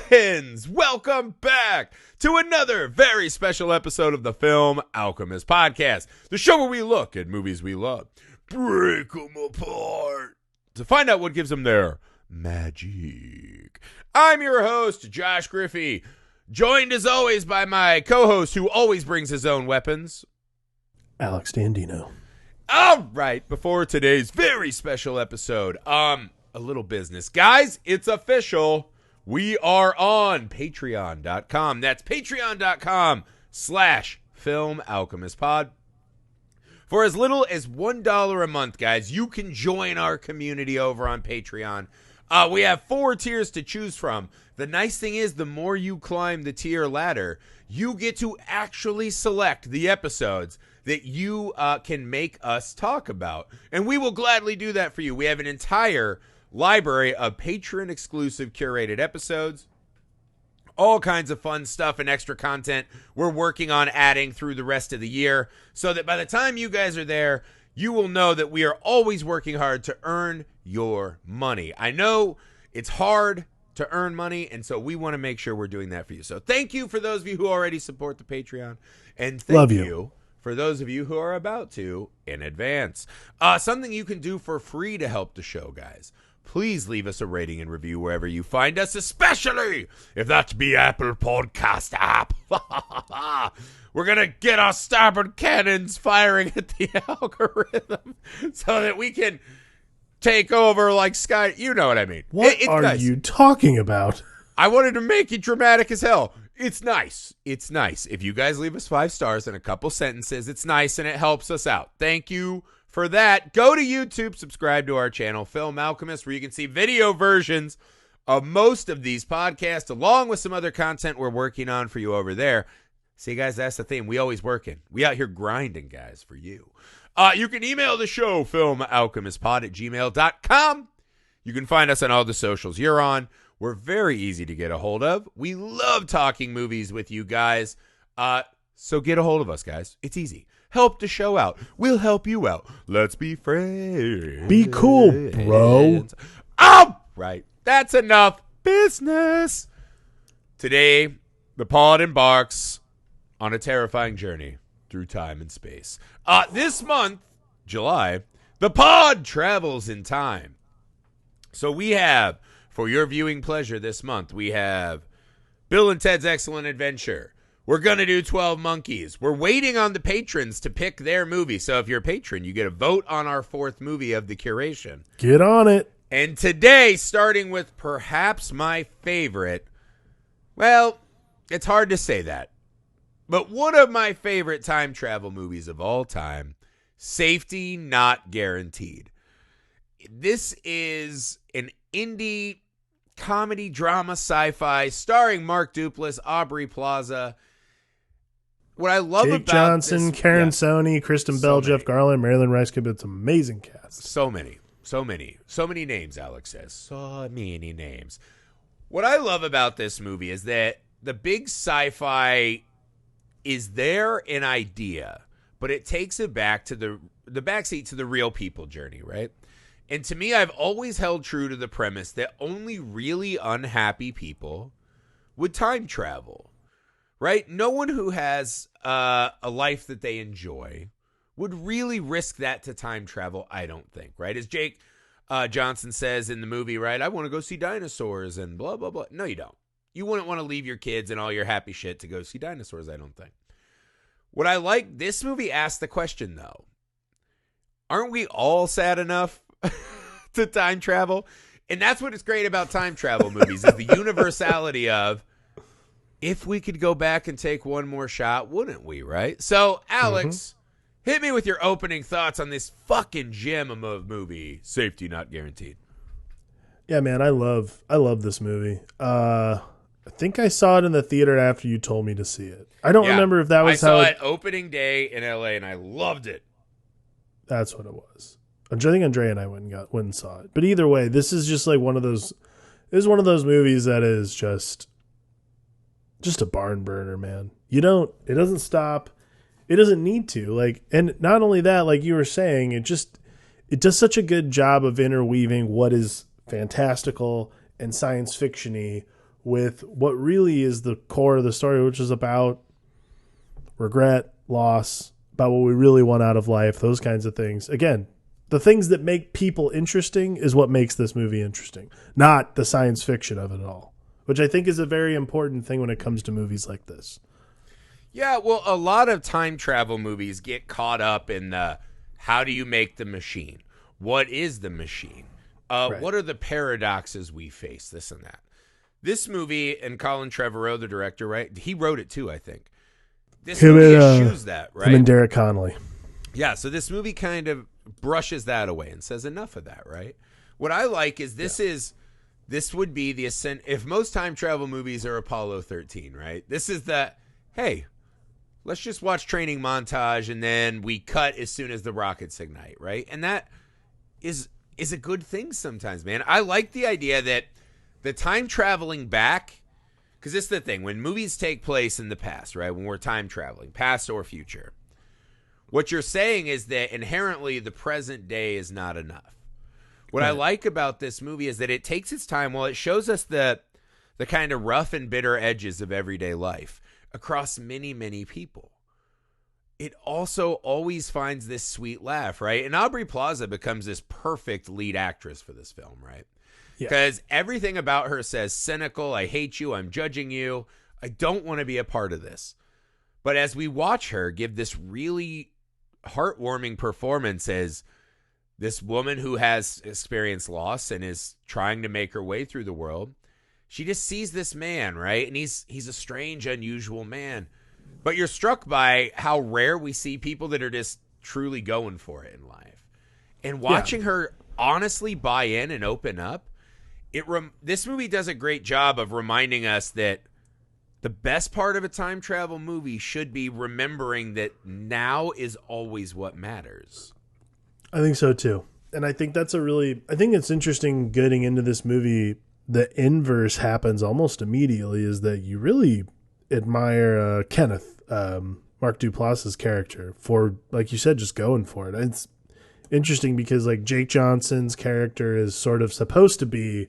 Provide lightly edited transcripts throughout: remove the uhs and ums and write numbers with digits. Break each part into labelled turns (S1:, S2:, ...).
S1: friends, welcome back to another very special episode of the Film Alchemist podcast, the show where we look at movies we love, break them apart, to find out what gives them their magic. I'm your host, Josh Griffey, joined as always by my co-host who always brings his own weapons,
S2: Alex Dandino.
S1: All right, before today's very special episode, a little business. Guys, it's official. We are on Patreon.com. That's Patreon.com/Film Alchemist Pod. For as little as $1 a month, guys, you can join our community over on Patreon. We have 4 tiers to choose from. The nice thing is, the more you climb the tier ladder, you get to actually select the episodes that you can make us talk about. And we will gladly do that for you. We have an entire library of patron-exclusive curated episodes. All kinds of fun stuff and extra content we're working on adding through the rest of the year, so that by the time you guys are there, you will know that we are always working hard to earn your money. I know it's hard to earn money, and so we want to make sure we're doing that for you. So thank you for those of you who already support the Patreon, and thank you for those of you who are about to in advance. Something you can do for free to help the show, guys. Please leave us a rating and review wherever you find us, especially if that be Apple Podcast app. We're going to get our starboard cannons firing at the algorithm so that we can take over like Sky. You know what I mean.
S2: What are nice. You talking about?
S1: I wanted to make it dramatic as hell. It's nice. It's nice. If you guys leave us 5 stars and a couple sentences, it's nice and it helps us out. Thank you for that. Go to YouTube, subscribe to our channel, Film Alchemist, where you can see video versions of most of these podcasts, along with some other content we're working on for you over there. See, guys, that's the thing. We always working. We out here grinding, guys, for you. You can email the show, filmalchemistpod@gmail.com. You can find us on all the socials you're on. We're very easy to get a hold of. We love talking movies with you guys. So get a hold of us, guys. It's easy. Help the show out. We'll help you out. Let's be friends.
S2: Be cool, bro.
S1: All right. That's enough business. Today, the pod embarks on a terrifying journey through time and space. This month, July, the pod travels in time. So we have, for your viewing pleasure this month, we have Bill and Ted's Excellent Adventure. We're going to do 12 Monkeys. We're waiting on the patrons to pick their movie. So if you're a patron, you get a vote on our 4th movie of the curation.
S2: Get on it.
S1: And today, starting with perhaps my favorite, well, it's hard to say that, but one of my favorite time travel movies of all time, Safety Not Guaranteed. This is an indie comedy, drama, sci-fi, starring Mark Duplass, Aubrey Plaza. What I love
S2: Jake
S1: about
S2: Johnson,
S1: this,
S2: Karen Sony, Kristen Bell,
S1: many.
S2: Jeff Garland, Marilyn Rice Kid. It's amazing cast.
S1: So many names, Alex says. So many names. What I love about this movie is that the big sci-fi is there an idea, but it takes it back to the backseat to the real people journey, right? And to me, I've always held true to the premise that only really unhappy people would time travel, right? No one who has a life that they enjoy would really risk that to time travel, I don't think, right? As Jake Johnson says in the movie, right? I want to go see dinosaurs and blah, blah, blah. No, you don't. You wouldn't want to leave your kids and all your happy shit to go see dinosaurs, I don't think. What I like, this movie asks the question, though. Aren't we all sad enough to time travel? And that's what is great about time travel movies, is the universality of, if we could go back and take one more shot, wouldn't we, right? So, Alex, hit me with your opening thoughts on this fucking gem of a movie, Safety Not Guaranteed.
S2: Yeah, man, I love this movie. I think I saw it in the theater after you told me to see it. I don't remember if that was how
S1: I saw it opening day in LA, and I loved it.
S2: That's what it was. I think Andrea and I went and saw it. But either way, this is just like one of those. It is one of those movies that is just a barn burner, man. It doesn't stop. It doesn't need to. Like, and not only that, like you were saying, it does such a good job of interweaving what is fantastical and science fiction-y with what really is the core of the story, which is about regret, loss, about what we really want out of life, those kinds of things. Again, the things that make people interesting is what makes this movie interesting, not the science fiction of it all, which I think is a very important thing when it comes to movies like this.
S1: Yeah, well, a lot of time travel movies get caught up in the how do you make the machine? What is the machine?
S2: Right.
S1: What are the paradoxes we face? This and that. This movie, and Colin Trevorrow, the director, right? He wrote it too, I think. This movie eschews that, right?
S2: Him and Derek Connolly.
S1: Yeah, so this movie kind of brushes that away and says enough of that, right? What I like is this would be the ascent. If most time travel movies are Apollo 13, right? This is the, hey, let's just watch training montage and then we cut as soon as the rockets ignite, right? And that is a good thing sometimes, man. I like the idea that the time traveling back, because it's the thing, when movies take place in the past, right? When we're time traveling, past or future, what you're saying is that inherently the present day is not enough. What I like about this movie is that it takes its time. While it shows us the kind of rough and bitter edges of everyday life across many, many people, it also always finds this sweet laugh, right? And Aubrey Plaza becomes this perfect lead actress for this film, right? Because everything about her says cynical, I hate you, I'm judging you, I don't want to be a part of this. But as we watch her give this really heartwarming performance as this woman who has experienced loss and is trying to make her way through the world, she just sees this man, right? And he's a strange, unusual man. But you're struck by how rare we see people that are just truly going for it in life. And watching her honestly buy in and open up, this movie does a great job of reminding us that the best part of a time travel movie should be remembering that now is always what matters.
S2: I think so too. And I think I think it's interesting getting into this movie. The inverse happens almost immediately, is that you really admire Kenneth, Mark Duplass's character, for, like you said, just going for it. It's interesting because like Jake Johnson's character is sort of supposed to be,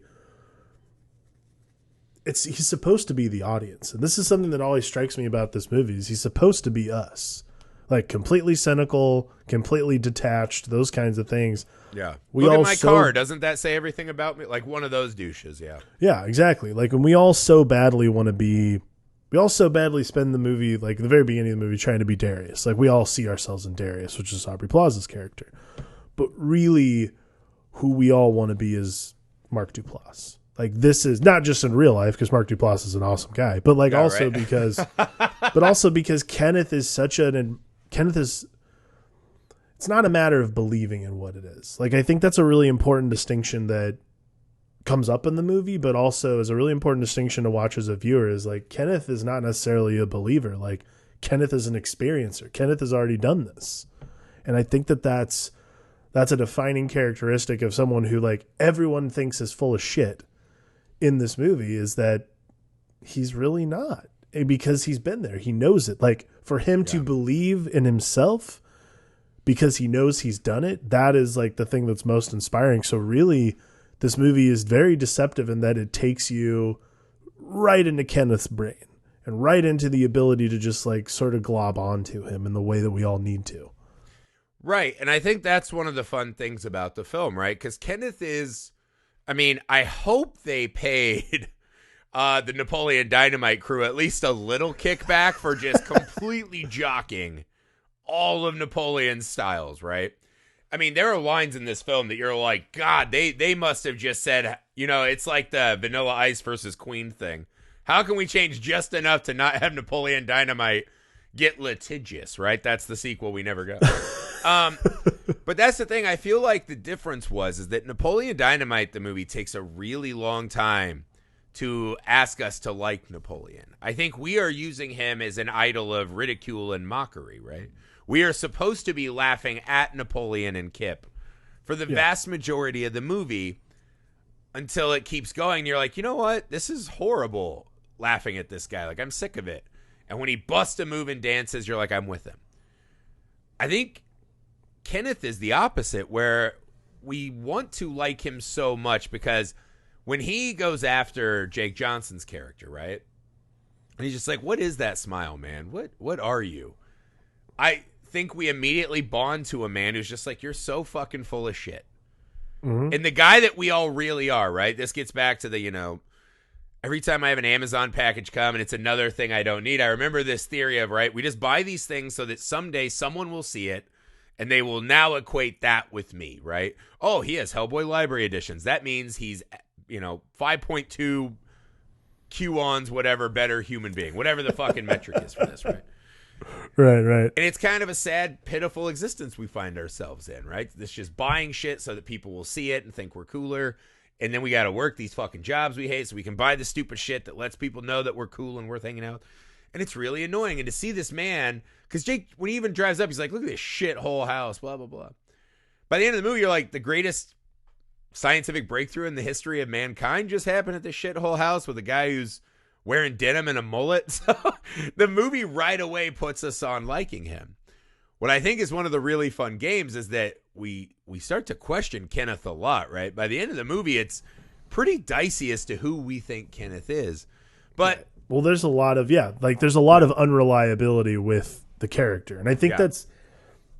S2: he's supposed to be the audience. And this is something that always strikes me about this movie, is he's supposed to be us. Like completely cynical, completely detached, those kinds of things.
S1: Yeah. Look at my car. Doesn't that say everything about me? Like one of those douches, yeah.
S2: Yeah, exactly. Like when we all so badly want to be, we all so badly spend the movie, like the very beginning of the movie, trying to be Darius. Like we all see ourselves in Darius, which is Aubrey Plaza's character. But really, who we all want to be is Mark Duplass. Like this is not just in real life, because Mark Duplass is an awesome guy, but like because Kenneth is it's not a matter of believing in what it is. Like I think that's a really important distinction that comes up in the movie, but also is a really important distinction to watch as a viewer, is like Kenneth is not necessarily a believer. Like Kenneth is an experiencer. Kenneth has already done this. And I think that's a defining characteristic of someone who like everyone thinks is full of shit in this movie, is that he's really not, because he's been there. He knows it. Like for him to believe in himself because he knows he's done it, that is like the thing that's most inspiring. So really, this movie is very deceptive in that it takes you right into Kenneth's brain and right into the ability to just like sort of glob onto him in the way that we all need to.
S1: Right. And I think that's one of the fun things about the film, right? Because Kenneth is, I mean, I hope they paid the Napoleon Dynamite crew at least a little kickback for just completely jocking all of Napoleon's styles, right? I mean, there are lines in this film that you're like, God, they must have just said, you know, it's like the Vanilla Ice versus Queen thing. How can we change just enough to not have Napoleon Dynamite get litigious, right? That's the sequel we never got. But that's the thing. I feel like the difference is that Napoleon Dynamite, the movie, takes a really long time to ask us to like Napoleon. I think we are using him as an idol of ridicule and mockery, right? We are supposed to be laughing at Napoleon and Kip for the vast majority of the movie until it keeps going. You're like, you know what? This is horrible, laughing at this guy. Like, I'm sick of it. And when he busts a move and dances, you're like, I'm with him. I think Kenneth is the opposite, where we want to like him so much because when he goes after Jake Johnson's character, right? And he's just like, what is that smile, man? What are you? I think we immediately bond to a man who's just like, you're so fucking full of shit.
S2: Mm-hmm.
S1: And the guy that we all really are, right? This gets back to the, you know, every time I have an Amazon package come and it's another thing I don't need, I remember this theory of, right, we just buy these things so that someday someone will see it and they will now equate that with me, right? Oh, he has Hellboy library editions. That means he's, you know, 5.2 QAnons, whatever, better human being, whatever the fucking metric is for this, right?
S2: Right.
S1: And it's kind of a sad, pitiful existence we find ourselves in, right? This just buying shit so that people will see it and think we're cooler. And then we got to work these fucking jobs we hate so we can buy the stupid shit that lets people know that we're cool and worth hanging out. And it's really annoying. And to see this man, because Jake, when he even drives up, he's like, look at this shithole house, blah, blah, blah. By the end of the movie, you're like, the greatest scientific breakthrough in the history of mankind just happened at this shithole house with a guy who's wearing denim and a mullet. So the movie right away puts us on liking him. What I think is one of the really fun games is that we start to question Kenneth a lot, right? By the end of the movie, it's pretty dicey as to who we think Kenneth is. But
S2: well, there's a lot of there's a lot of unreliability with the character. And I think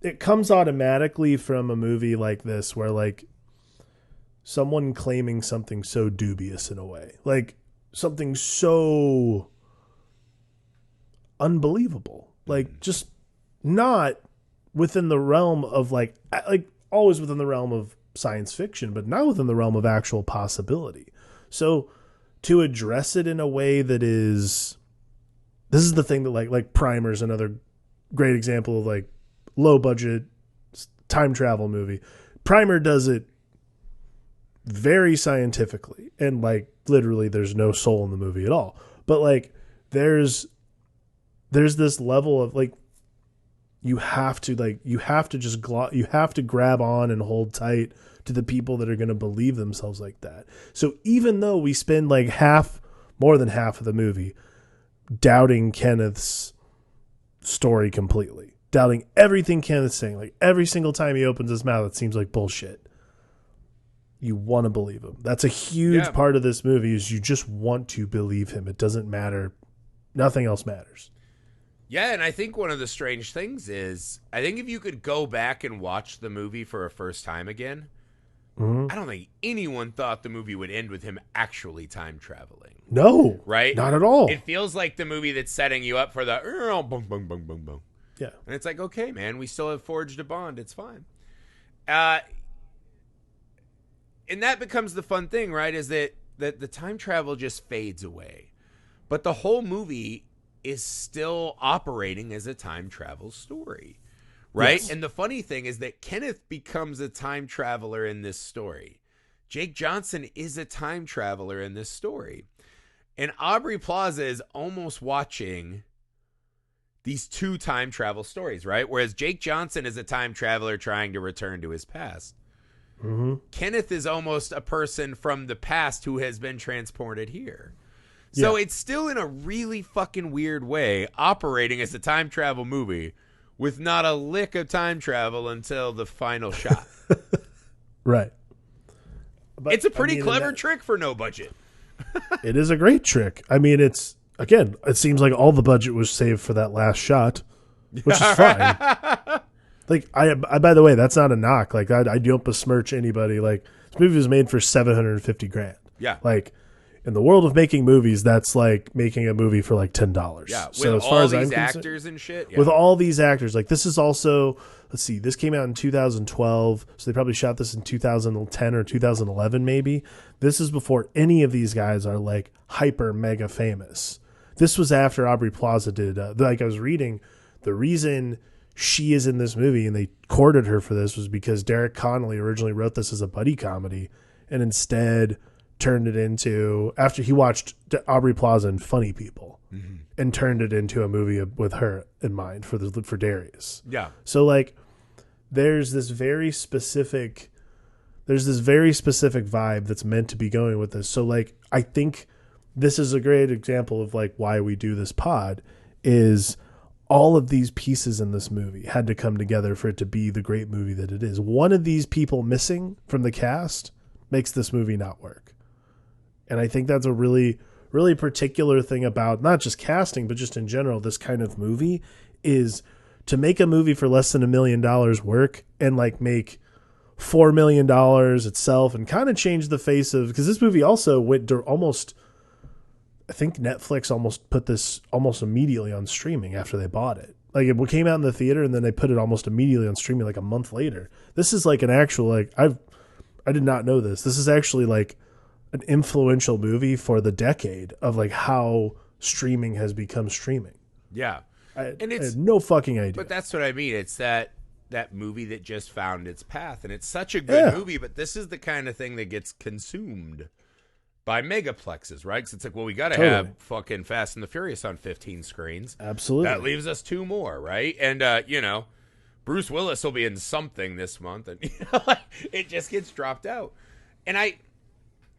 S2: it comes automatically from a movie like this where like someone claiming something so dubious in a way. Like something so unbelievable. Like just not within the realm of like always within the realm of science fiction, but not within the realm of actual possibility. So to address it in a way that is, this is the thing that like Primer's another great example of like low budget time travel movie. Primer does it very scientifically and like literally there's no soul in the movie at all. But like there's this level of like, you have to grab on and hold tight to the people that are going to believe themselves like that. So even though we spend like more than half of the movie doubting Kenneth's story completely, doubting everything Kenneth's saying, like every single time he opens his mouth, it seems like bullshit. You want to believe him. That's a huge part of this movie is you just want to believe him. It doesn't matter. Nothing else matters.
S1: Yeah, and I think one of the strange things is, I think if you could go back and watch the movie for a first time again, I don't think anyone thought the movie would end with him actually time traveling.
S2: No.
S1: Right?
S2: Not at all.
S1: It feels like the movie that's setting you up for the boom, boom, boom, boom, boom.
S2: Yeah.
S1: And it's like, okay, man, we still have forged a bond. It's fine. And that becomes the fun thing, right? Is that the time travel just fades away. But the whole movie is still operating as a time travel story, right? Yes. And the funny thing is that Kenneth becomes a time traveler in this story. Jake Johnson is a time traveler in this story. And Aubrey Plaza is almost watching these two time travel stories, right? Whereas Jake Johnson is a time traveler trying to return to his past.
S2: Mm-hmm.
S1: Kenneth is almost a person from the past who has been transported here. So it's still in a really fucking weird way operating as a time travel movie with not a lick of time travel until the final shot.
S2: Right. But,
S1: it's a pretty clever trick for no budget.
S2: It is a great trick. I mean, it seems like all the budget was saved for that last shot, which is fine. Like, I by the way, that's not a knock. Like, I don't besmirch anybody. Like, this movie was made for $750,000.
S1: Yeah.
S2: Like, in the world of making movies, that's like making a movie for like $10.
S1: Yeah, with
S2: so as far
S1: all
S2: as
S1: these
S2: I'm
S1: actors and shit. Yeah.
S2: With all these actors, like this is also, let's see, this came out in 2012, so they probably shot this in 2010 or 2011 maybe. This is before any of these guys are like hyper mega famous. This was after Aubrey Plaza did, like I was reading, the reason she is in this movie and they courted her for this was because Derek Connolly originally wrote this as a buddy comedy and instead turned it into, after he watched Aubrey Plaza and Funny People, and turned it into a movie with her in mind for Darius.
S1: Yeah.
S2: So like, there's this very specific vibe that's meant to be going with this. So like, I think this is a great example of like why we do this pod is all of these pieces in this movie had to come together for it to be the great movie that it is. One of these people missing from the cast makes this movie not work. And I think that's a really, really particular thing about not just casting, but just in general, this kind of movie is to make a movie for less than $1 million work and like make $4 million itself and kind of change the face of, because this movie also went almost, I think Netflix almost put this almost immediately on streaming after they bought it. Like it came out in the theater and then they put it almost immediately on streaming like a month later. This is like an actual, like I did not know this. This is actually like an influential movie for the decade of like how streaming has become streaming.
S1: Yeah.
S2: I had no fucking idea.
S1: But that's what I mean. It's that movie that just found its path, and it's such a good movie, but this is the kind of thing that gets consumed by megaplexes, right? Because it's like, well, we got to have fucking Fast and the Furious on 15 screens.
S2: Absolutely.
S1: That leaves us 2 more, right? And, Bruce Willis will be in something this month, and it just gets dropped out. And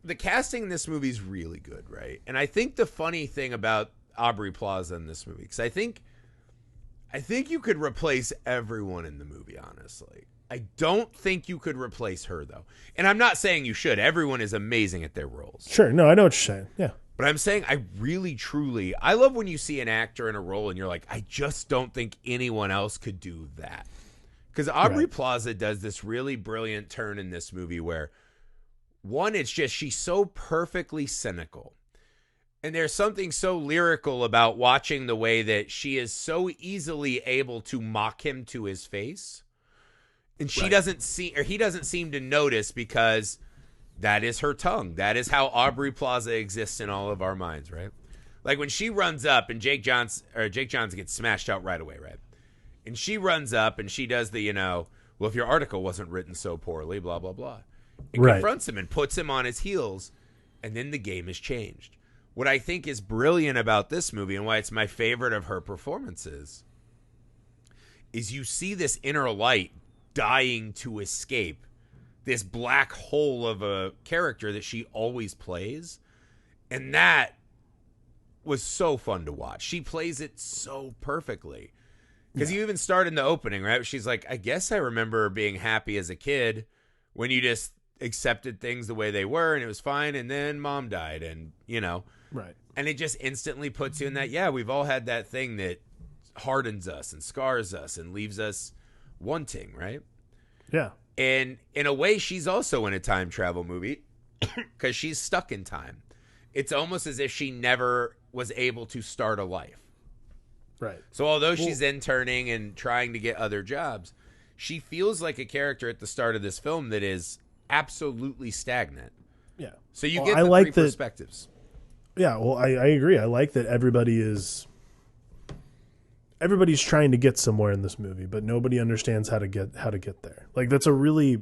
S1: the casting in this movie is really good, right? And I think the funny thing about Aubrey Plaza in this movie, because I think you could replace everyone in the movie, honestly. I don't think you could replace her, though. And I'm not saying you should. Everyone is amazing at their roles.
S2: Sure. No, I know what you're saying. Yeah.
S1: But I'm saying I really, truly, I love when you see an actor in a role and you're like, I just don't think anyone else could do that. Because Aubrey Plaza does this really brilliant turn in this movie where, one, it's just she's so perfectly cynical. And there's something so lyrical about watching the way that she is so easily able to mock him to his face. And he doesn't seem to notice because that is her tongue. That is how Aubrey Plaza exists in all of our minds, right? Like when she runs up and Jake Johnson gets smashed out right away, right? And she runs up and she does the, well, if your article wasn't written so poorly, blah, blah, blah. And confronts him and puts him on his heels. And then the game is changed. What I think is brilliant about this movie and why it's my favorite of her performances is you see this inner light dying to escape this black hole of a character that she always plays. And that was so fun to watch. She plays it so perfectly. Because you even start in the opening, right? She's like, I guess I remember being happy as a kid when you just accepted things the way they were and it was fine. And then mom died and, Right. And it just instantly puts you in that, we've all had that thing that hardens us and scars us and leaves us wanting, right?
S2: Yeah.
S1: And in a way, she's also in a time travel movie because she's stuck in time. It's almost as if she never was able to start a life.
S2: Right.
S1: So although she's interning and trying to get other jobs, she feels like a character at the start of this film that is absolutely stagnant.
S2: Yeah.
S1: So you get the three perspectives.
S2: Yeah, well, I agree. I like that everybody's trying to get somewhere in this movie, but nobody understands how to get there. Like it's a really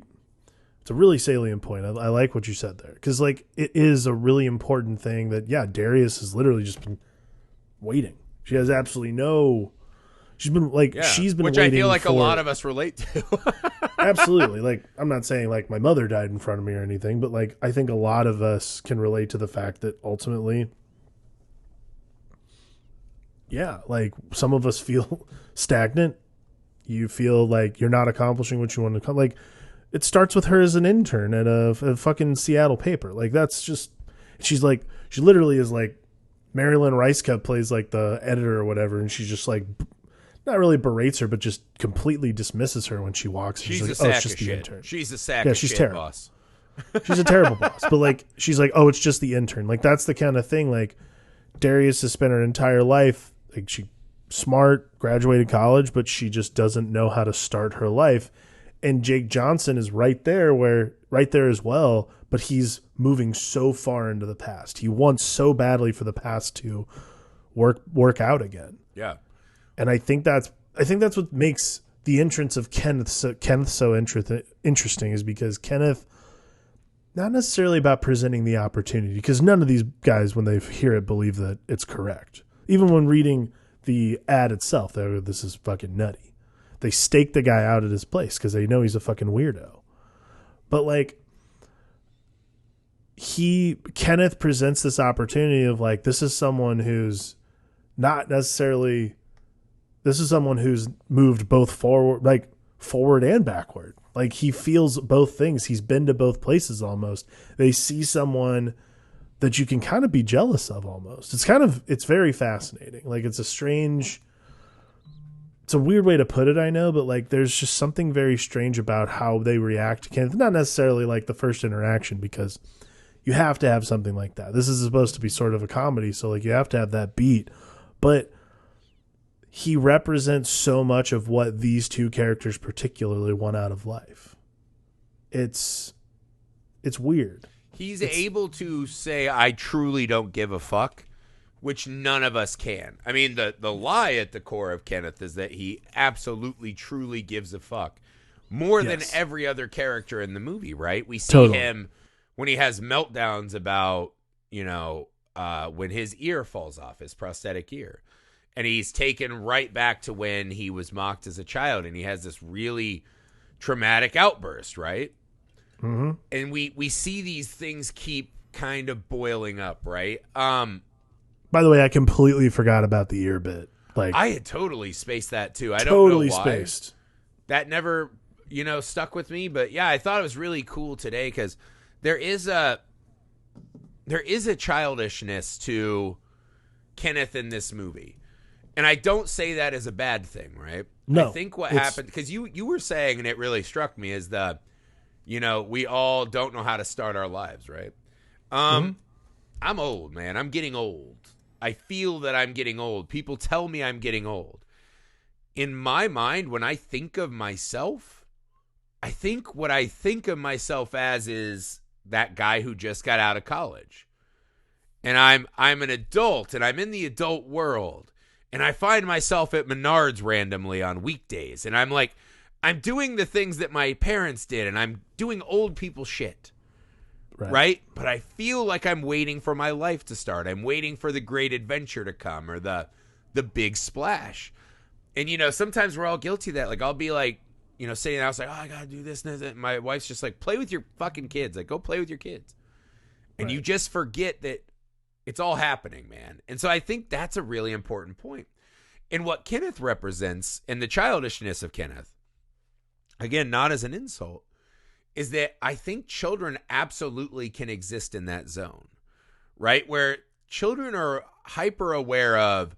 S2: salient point. I like what you said there because like it is a really important thing that Darius has literally just been waiting. She has absolutely no. She's been which waiting
S1: I feel like a lot of us relate to.
S2: Absolutely. Like I'm not saying like my mother died in front of me or anything, but like I think a lot of us can relate to the fact that ultimately, like some of us feel stagnant. You feel like you're not accomplishing what you want to come. Like it starts with her as an intern at a fucking Seattle paper. Like that's just she literally is like Marilyn Rice Cup plays like the editor or whatever, and she's just like. Not really berates her, but just completely dismisses her when she walks.
S1: She's
S2: like,
S1: a sack
S2: it's just
S1: of
S2: the
S1: shit.
S2: intern.
S1: She's a sack of
S2: she's
S1: shit,
S2: terrible.
S1: boss.
S2: She's a terrible boss. But like, she's like, oh, it's just the intern. Like that's the kind of thing. Like Darius has spent her entire life. Like she smart, graduated college, but she just doesn't know how to start her life. And Jake Johnson is right there as well. But he's moving so far into the past. He wants so badly for the past to work out again.
S1: Yeah.
S2: And I think that's what makes the entrance of Kenneth so interesting is because Kenneth, not necessarily about presenting the opportunity, because none of these guys, when they hear it, believe that it's correct. Even when reading the ad itself, they go, this is fucking nutty. They stake the guy out at his place because they know he's a fucking weirdo. But like, Kenneth presents this opportunity of like, this is someone who's moved both forward and backward. Like he feels both things. He's been to both places almost. They see someone that you can kind of be jealous of almost. It's very fascinating. Like it's a weird way to put it, I know, but like there's just something very strange about how they react to Kenneth. Not necessarily like the first interaction, because you have to have something like that. This is supposed to be sort of a comedy, so like you have to have that beat. But he represents so much of what these two characters particularly want out of life. It's weird.
S1: He's able to say, I truly don't give a fuck, which none of us can. I mean, the lie at the core of Kenneth is that he absolutely, truly gives a fuck. More than every other character in the movie, right? We see him when he has meltdowns about, when his ear falls off, his prosthetic ear. And he's taken right back to when he was mocked as a child, and he has this really traumatic outburst, right?
S2: Mm-hmm.
S1: And we see these things keep kind of boiling up, right?
S2: By the way, I completely forgot about the ear bit. Like
S1: I had totally spaced that too. I
S2: totally
S1: don't know why.
S2: Spaced.
S1: That never, stuck with me. But yeah, I thought it was really cool today because there is a childishness to Kenneth in this movie. And I don't say that as a bad thing, right?
S2: No.
S1: I think what happened, because you were saying, and it really struck me, is we all don't know how to start our lives, right? I'm old, man. I'm getting old. I feel that I'm getting old. People tell me I'm getting old. In my mind, when I think of myself, I think what I think of myself as is that guy who just got out of college. And I'm an adult, and I'm in the adult world. And I find myself at Menards randomly on weekdays. And I'm like, I'm doing the things that my parents did, and I'm doing old people shit. Right? But I feel like I'm waiting for my life to start. I'm waiting for the great adventure to come, or the big splash. And, sometimes we're all guilty of that. Like, I'll be like, sitting there, I was like, oh, I got to do this and that. My wife's just like, play with your fucking kids. Like, go play with your kids. And you just forget that it's all happening, man. And so I think that's a really important point. And what Kenneth represents, and the childishness of Kenneth, again, not as an insult, is that I think children absolutely can exist in that zone, right? Where children are hyper aware of,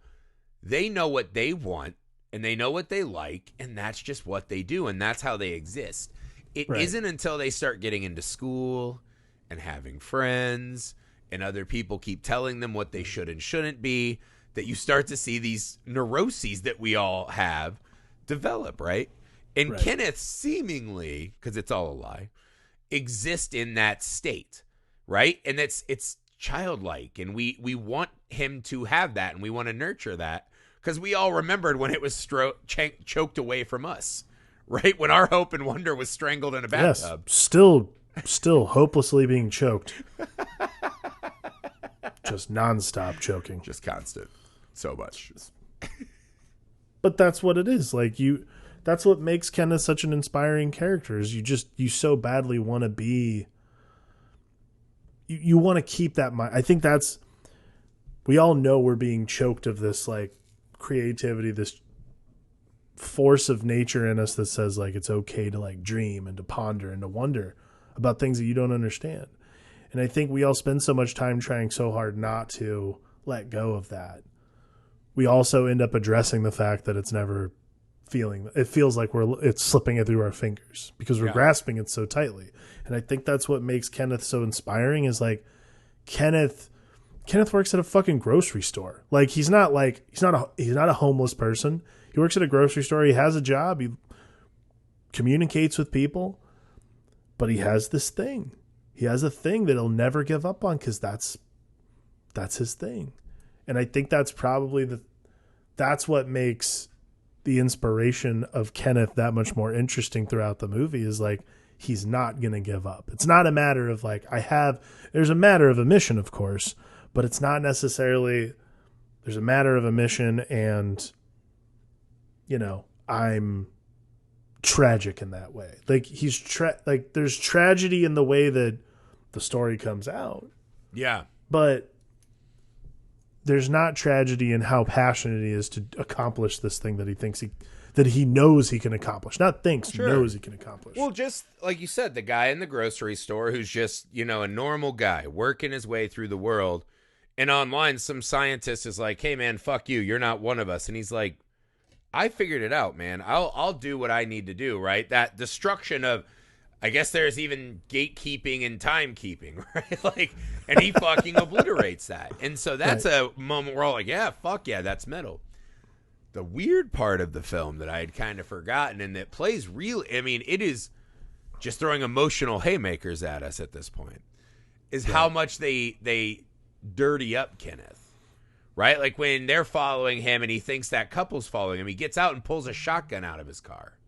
S1: they know what they want and they know what they like, and that's just what they do, and that's how they exist. It isn't until they start getting into school and having friends and other people keep telling them what they should and shouldn't be that you start to see these neuroses that we all have develop, right? And Kenneth seemingly, because it's all a lie, exist in that state, right? And it's childlike, and we want him to have that, and we want to nurture that, because we all remembered when it was choked away from us, right? When our hope and wonder was strangled in a bathtub.
S2: Yes, still hopelessly being choked. Just nonstop choking.
S1: Just constant. So much.
S2: But that's what it is. Like that's what makes Kenneth such an inspiring character, is you so badly want to be, you want to keep that mind. I think we all know we're being choked of this like creativity, this force of nature in us that says like it's okay to like dream and to ponder and to wonder about things that you don't understand. And I think we all spend so much time trying so hard not to let go of that. We also end up addressing the fact that it's never it feels like it's slipping it through our fingers because we're grasping it so tightly. And I think that's what makes Kenneth so inspiring, is like Kenneth works at a fucking grocery store. Like he's not a homeless person. He works at a grocery store. He has a job. He communicates with people, but he has this thing. He has a thing that he'll never give up on, because that's his thing. And I think that's probably that's what makes the inspiration of Kenneth that much more interesting throughout the movie, is like, he's not going to give up. It's not a matter of like, there's a matter of a mission, of course, but it's not necessarily, there's a matter of a mission, and, I'm tragic in that way. Like there's tragedy in the way that the story comes out.
S1: Yeah.
S2: But there's not tragedy in how passionate he is to accomplish this thing that he thinks that he knows he can accomplish. Not thinks,
S1: Sure.
S2: knows he can accomplish.
S1: Well, just like you said, the guy in the grocery store who's just, a normal guy working his way through the world. And online, some scientist is like, hey, man, fuck you. You're not one of us. And he's like, I figured it out, man. I'll do what I need to do, right? That destruction of, I guess there's even gatekeeping and timekeeping, right? Like, and he fucking obliterates that. And so that's a moment where we're all like, yeah, fuck yeah, that's metal. The weird part of the film that I had kind of forgotten and that plays really, I mean, it is just throwing emotional haymakers at us at this point, is how much they dirty up Kenneth, right? Like when they're following him and he thinks that couple's following him, he gets out and pulls a shotgun out of his car.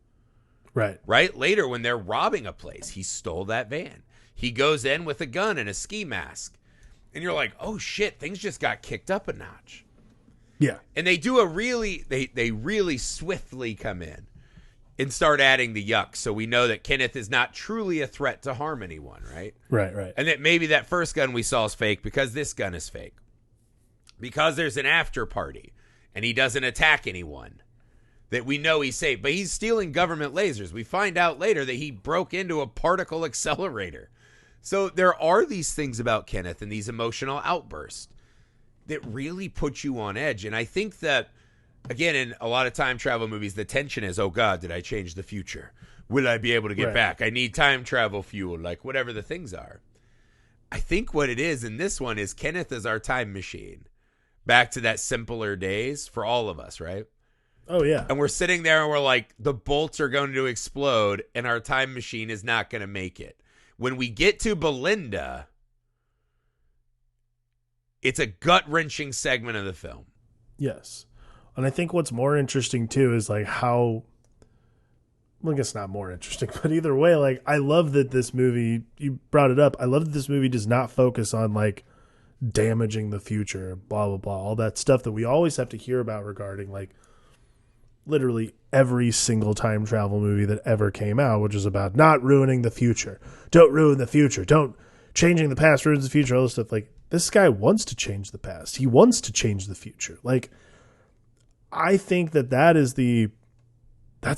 S1: Right. Later, when they're robbing a place, he stole that van. He goes in with a gun and a ski mask. And you're like, oh shit, things just got kicked up a notch.
S2: Yeah.
S1: And they do they really swiftly come in and start adding the yuck. So we know that Kenneth is not truly a threat to harm anyone, right?
S2: Right.
S1: And that maybe that first gun we saw is fake because this gun is fake. Because there's an after party and he doesn't attack anyone. That we know he's safe, but he's stealing government lasers. We find out later that he broke into a particle accelerator. So there are these things about Kenneth and these emotional outbursts that really put you on edge. And I think that, again, in a lot of time travel movies, the tension is, oh God, did I change the future? Will I be able to get back? I need time travel fuel, like whatever the things are. I think what it is in this one is Kenneth is our time machine. Back to that simpler days for all of us, right?
S2: Oh, yeah.
S1: And we're sitting there and we're like, the bolts are going to explode and our time machine is not going to make it. When we get to Belinda, it's a gut-wrenching segment of the film.
S2: Yes. And I think what's more interesting, too, is like how... Well, I guess not more interesting, but either way, like, I love that this movie, you brought it up, I love that this movie does not focus on, like, damaging the future, blah, blah, blah, all that stuff that we always have to hear about regarding, like, literally every single time travel movie that ever came out, which is about not ruining the future. Don't ruin the future. Don't changing the past ruins the future. All this stuff. Like, this guy wants to change the past. He wants to change the future. Like, I think that's the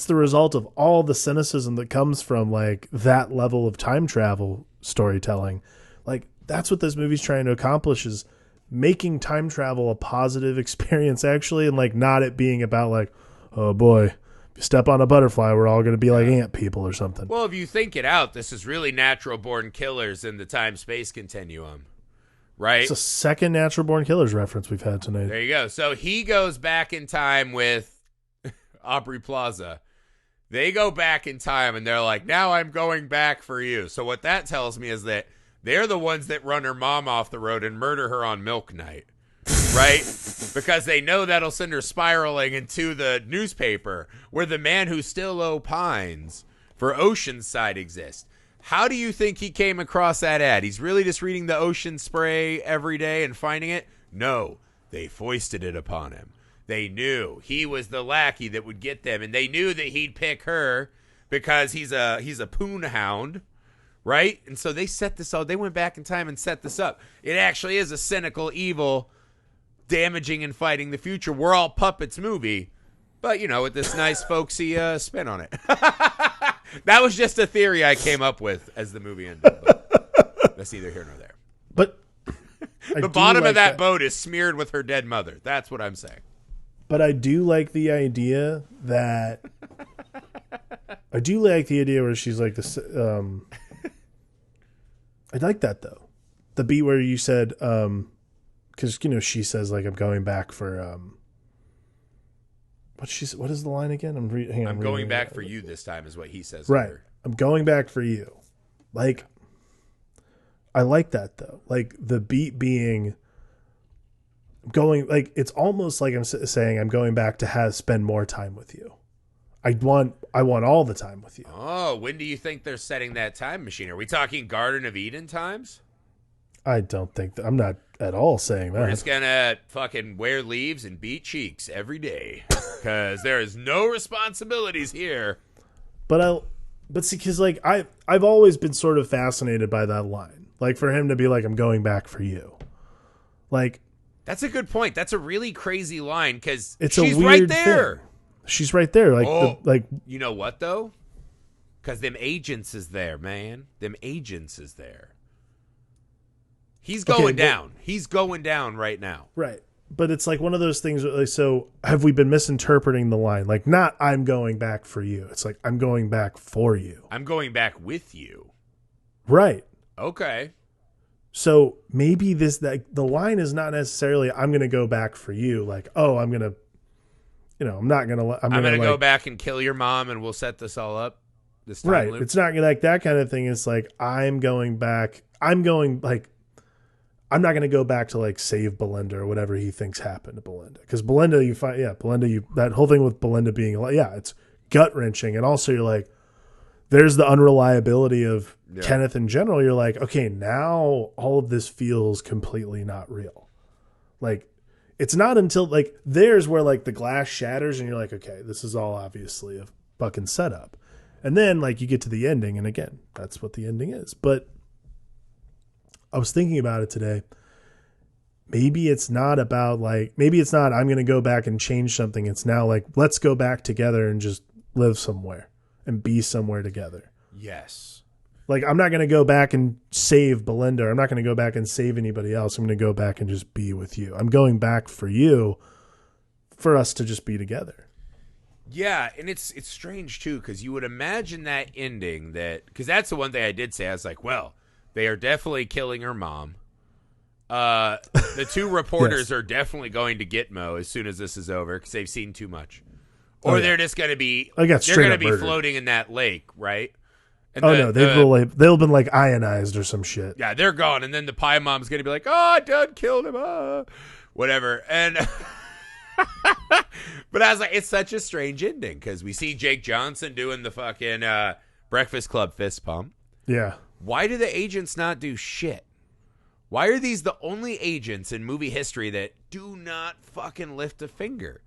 S2: result of all the cynicism that comes from like that level of time travel storytelling. Like, that's what this movie's trying to accomplish, is making time travel a positive experience actually, and like not it being about like, oh boy, if you step on a butterfly, we're all going to be like ant people or something.
S1: Well, if you think it out, this is really natural born killers in the time-space continuum, right?
S2: It's the second natural born killers reference we've had tonight.
S1: There you go. So he goes back in time with Aubrey Plaza. They go back in time and they're like, now I'm going back for you. So what that tells me is that they're the ones that run her mom off the road and murder her on milk night. Right? Because they know that'll send her spiraling into the newspaper where the man who still opines for Oceanside exists. How do you think he came across that ad? He's really just reading the Ocean Spray every day and finding it? No, they foisted it upon him. They knew he was the lackey that would get them, and they knew that he'd pick her because he's a poon hound. Right? And so they set this up. They went back in time and set this up. It actually is a cynical, evil, damaging and fighting the future. We're all puppets movie, but with this nice folksy spin on it. That was just a theory I came up with as the movie ended. But that's neither here nor there.
S2: But
S1: the bottom of that boat is smeared with her dead mother. That's what I'm saying.
S2: But I do like the idea that where she's like this. I like that though. The beat where you said. Because she says like I'm going back for what is the line again?
S1: I'm going back for you this time is what he says.
S2: Right. I'm going back for you. Like, I like that though. Like the beat being going, like it's almost like I'm saying I'm going back to spend more time with you. I want all the time with you.
S1: Oh, when do you think they're setting that time machine? Are we talking Garden of Eden times?
S2: I don't think that. I'm not at all saying that.
S1: We're just gonna fucking wear leaves and beat cheeks every day because there is no responsibilities here.
S2: But see, because like I've always been sort of fascinated by that line. Like for him to be like, "I'm going back for you," like
S1: that's a good point. That's a really crazy line because
S2: it's
S1: she's
S2: a weird
S1: right there.
S2: Thing. She's right there.
S1: You know what though? Because them agents is there, man. Them agents is there. He's going down. He's going down right now.
S2: Right. But it's like one of those things. Like, so have we been misinterpreting the line? Like, not I'm going back for you. It's like I'm going back for you.
S1: I'm going back with you.
S2: Right.
S1: Okay.
S2: So maybe the line is not necessarily I'm going to go back for you. Like, oh, I'm going to, I'm not going to. I'm going to
S1: go back and kill your mom, and we'll set this all up. This time
S2: right.
S1: loop.
S2: It's not like that kind of thing. It's like I'm going back. I'm not going to go back to like save Belinda or whatever he thinks happened to Belinda. Because Belinda, that whole thing with Belinda being like, it's gut wrenching. And also you're like, there's the unreliability of Kenneth in general. You're like, okay, now all of this feels completely not real. Like, it's not until like, there's where like the glass shatters and you're like, okay, this is all obviously a fucking setup. And then like you get to the ending. And again, that's what the ending is. But I was thinking about it today. Maybe it's not I'm going to go back and change something. It's now like, let's go back together and just live somewhere and be somewhere together.
S1: Yes.
S2: Like, I'm not going to go back and save Belinda. I'm not going to go back and save anybody else. I'm going to go back and just be with you. I'm going back for you, for us to just be together.
S1: Yeah, and it's strange too, because you would imagine that ending because that's the one thing I did say. I was like, well, they are definitely killing her mom. The two reporters are definitely going to Gitmo as soon as this is over because they've seen too much. Or they're just going to be floating in that lake, right? And
S2: they'll have been like ionized or some shit.
S1: Yeah, they're gone. And then the pie mom's going to be like, oh, Dad killed him. Whatever. And but I was like, it's such a strange ending because we see Jake Johnson doing the fucking Breakfast Club fist pump.
S2: Yeah.
S1: Why do the agents not do shit? Why are these the only agents in movie history that do not fucking lift a finger?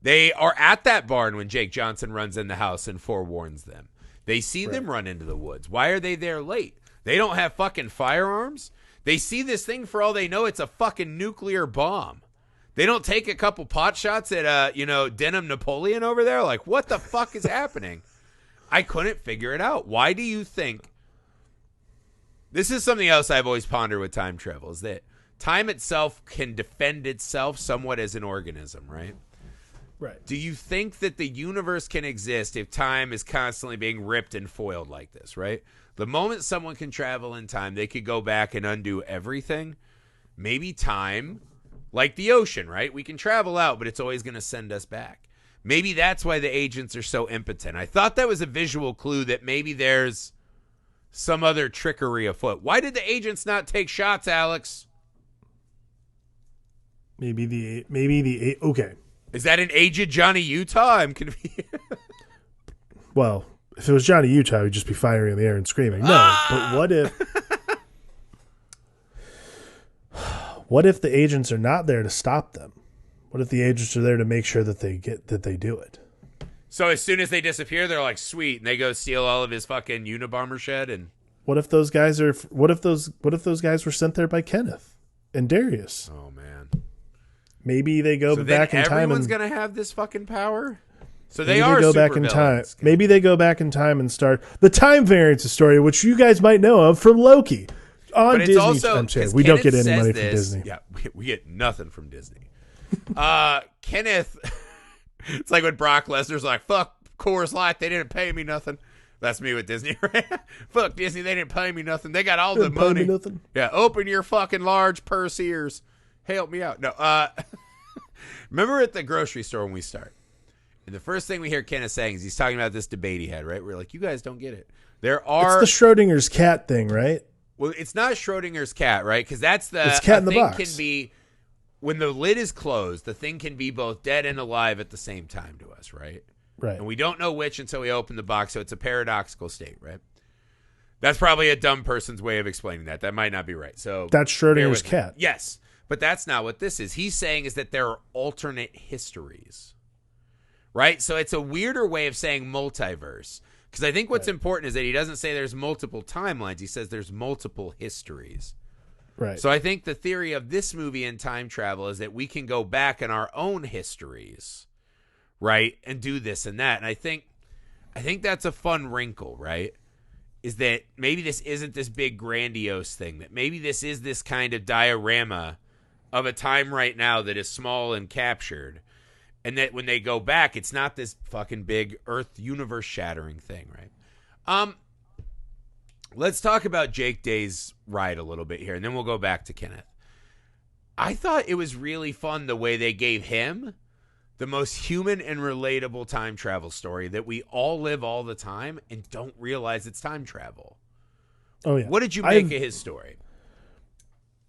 S1: They are at that barn when Jake Johnson runs in the house and forewarns them. They see them run into the woods. Why are they there late? They don't have fucking firearms. They see this thing for all they know. It's a fucking nuclear bomb. They don't take a couple pot shots at, Denim Napoleon over there. Like, what the fuck is happening? I couldn't figure it out. Why do you think? This is something else I've always pondered with time travel, is that time itself can defend itself somewhat as an organism, right?
S2: Right.
S1: Do you think that the universe can exist if time is constantly being ripped and foiled like this, right? The moment someone can travel in time, they could go back and undo everything. Maybe time, like the ocean, right? We can travel out, but it's always going to send us back. Maybe that's why the agents are so impotent. I thought that was a visual clue that maybe there's some other trickery afoot. Why did the agents not take shots, Alex?
S2: Okay.
S1: Is that an aged Johnny Utah? I'm confused.
S2: Well, if it was Johnny Utah, he'd just be firing in the air and screaming. No, but what if the agents are not there to stop them? What if the agents are there to make sure that they do it?
S1: So as soon as they disappear, they're like, sweet, and they go steal all of his fucking Unabomber shed. And
S2: what if those guys were sent there by Kenneth and Darius?
S1: Oh man.
S2: Maybe they go back in time.
S1: Everyone's gonna have this fucking power. So
S2: they go back in time. Maybe they go back in time and start the time variance story, which you guys might know of from Loki on Disney. I'm saying we don't get any money from Disney.
S1: Yeah, we get nothing from Disney. Kenneth, it's like when Brock Lesnar's like, "Fuck Coors Light, they didn't pay me nothing." That's me with Disney. Fuck Disney, they didn't pay me nothing. They got all the money.
S2: Pay me nothing.
S1: Yeah, open your fucking large purse ears. Help me out. No, remember at the grocery store when we start, and the first thing we hear Kenneth saying is he's talking about this debate he had, right? We're like, you guys don't get it.
S2: It's the Schrodinger's cat thing, right?
S1: Well, it's not Schrodinger's cat, right? Because that's
S2: it's cat in the box.
S1: Can be, when the lid is closed, the thing can be both dead and alive at the same time to us, right?
S2: Right.
S1: And we don't know which until we open the box, so it's a paradoxical state, right? That's probably a dumb person's way of explaining that. That might not be right. So
S2: that's Schrodinger's cat.
S1: Yes. But that's not what this is. He's saying is that there are alternate histories, right? So it's a weirder way of saying multiverse, because I think what's important is that he doesn't say there's multiple timelines. He says there's multiple histories.
S2: Right.
S1: So I think the theory of this movie and time travel is that we can go back in our own histories, right? And do this and that. And I think that's a fun wrinkle, right? Is that maybe this isn't this big grandiose thing, that maybe this is this kind of diorama of a time right now that is small and captured. And that when they go back, it's not this fucking big Earth universe shattering thing, right? Let's talk about Jake Day's ride a little bit here, and then we'll go back to Kenneth. I thought it was really fun the way they gave him the most human and relatable time travel story that we all live all the time and don't realize it's time travel.
S2: Oh yeah.
S1: What did you make of his story?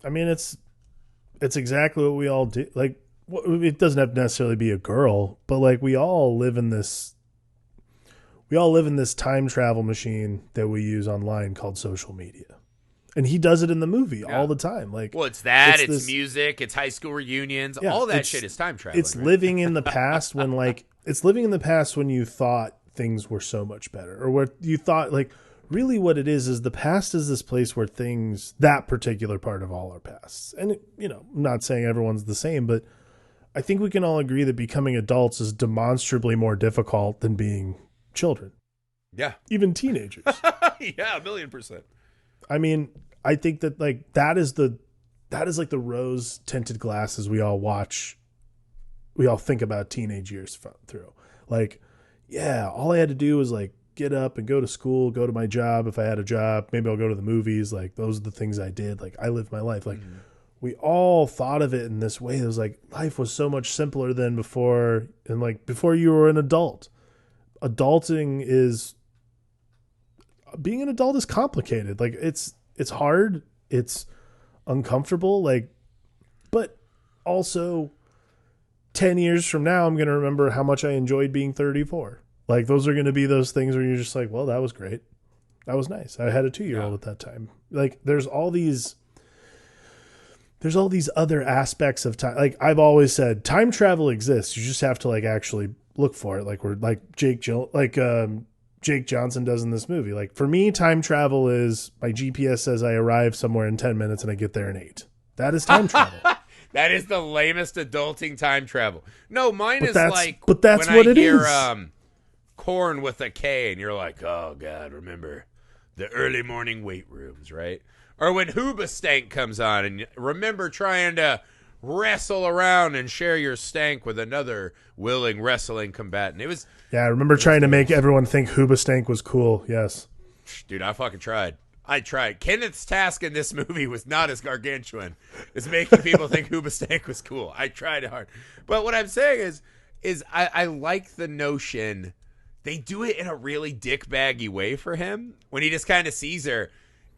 S2: I mean, it's exactly what we all do. Like, it doesn't have to necessarily be a girl, but like we all live in this time travel machine that we use online called social media. And he does it in the movie all the time. Like,
S1: well, it's that, it's music, it's high school reunions, all that shit is time traveling.
S2: It's living in the past when you thought things were so much better, or what you thought, like, really what it is the past is this place where things, that particular part of all our pasts. And, I'm not saying everyone's the same, but I think we can all agree that becoming adults is demonstrably more difficult than being children.
S1: Yeah.
S2: Even teenagers.
S1: Yeah, 1,000,000%.
S2: I mean, I think that like that is like the rose tinted glasses we all think about teenage years through. Like, yeah, all I had to do was like get up and go to school, go to my job. If I had a job, maybe I'll go to the movies. Like, those are the things I did. Like, I lived my life. Like, we all thought of it in this way. It was like life was so much simpler than before. And like before you were an adult, being an adult is complicated. Like, it's hard. It's uncomfortable. Like, but also 10 years from now, I'm going to remember how much I enjoyed being 34. Like, those are going to be those things where you're just like, well, that was great. That was nice. I had a 2-year-old at that time. Like, there's all these other aspects of time. Like, I've always said, time travel exists. You just have to like actually look for it. Like, Jake Johnson does in this movie. Like, for me, time travel is my GPS says I arrive somewhere in 10 minutes and I get there in 8. That is time travel.
S1: That is the lamest adulting time travel. No, mine is like,
S2: but that's
S1: when
S2: what
S1: I
S2: it
S1: hear,
S2: is.
S1: Corn with a K, and you're like, oh God, remember the early morning weight rooms, right? Or when Hoobastank comes on, and remember trying to wrestle around and share your stank with another willing wrestling combatant. It was,
S2: yeah, I remember trying to make everyone think Hoobastank was cool. Yes,
S1: dude, I fucking tried. Kenneth's task in this movie was not as gargantuan as making people think Hoobastank was cool. I tried hard. But what I'm saying is I like the notion they do it in a really dickbaggy way for him when he just kind of sees her.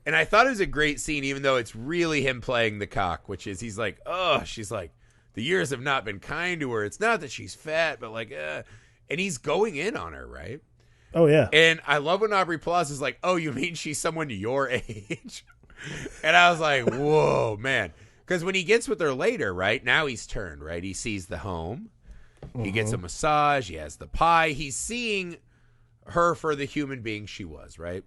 S1: And I thought it was a great scene, even though it's really him playing the cock, which is he's like, oh, she's like, the years have not been kind to her. It's not that she's fat, but like, and he's going in on her, right?
S2: Oh, yeah.
S1: And I love when Aubrey Plaza is like, oh, you mean she's someone your age? And I was like, whoa, man. Because when he gets with her later, right, now he's turned, right? He sees the home. He gets a massage. He has the pie. He's seeing her for the human being she was, right?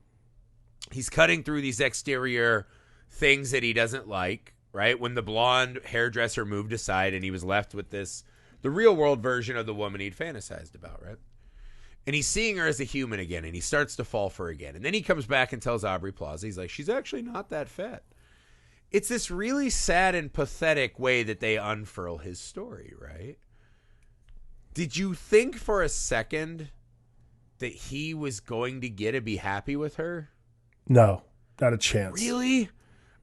S1: He's cutting through these exterior things that he doesn't like, right? When the blonde hairdresser moved aside and he was left with the real world version of the woman he'd fantasized about, right? And he's seeing her as a human again, and he starts to fall for her again. And then he comes back and tells Aubrey Plaza, he's like, she's actually not that fat. It's this really sad and pathetic way that they unfurl his story, right? Did you think for a second that he was going to be happy with her?
S2: No, not a chance.
S1: Really?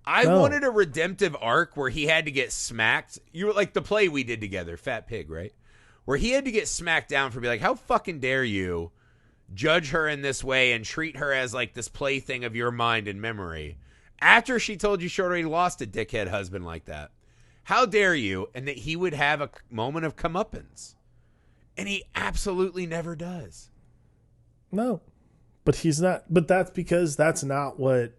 S1: I wanted a redemptive arc where he had to get smacked. You were like the play we did together, Fat Pig, right? Where he had to get smacked down for being like, how fucking dare you judge her in this way and treat her as like this plaything of your mind and memory after she told you she already lost a dickhead husband like that. How dare you? And that he would have a moment of comeuppance. And he absolutely never does.
S2: No, but he's not. But that's because that's not what.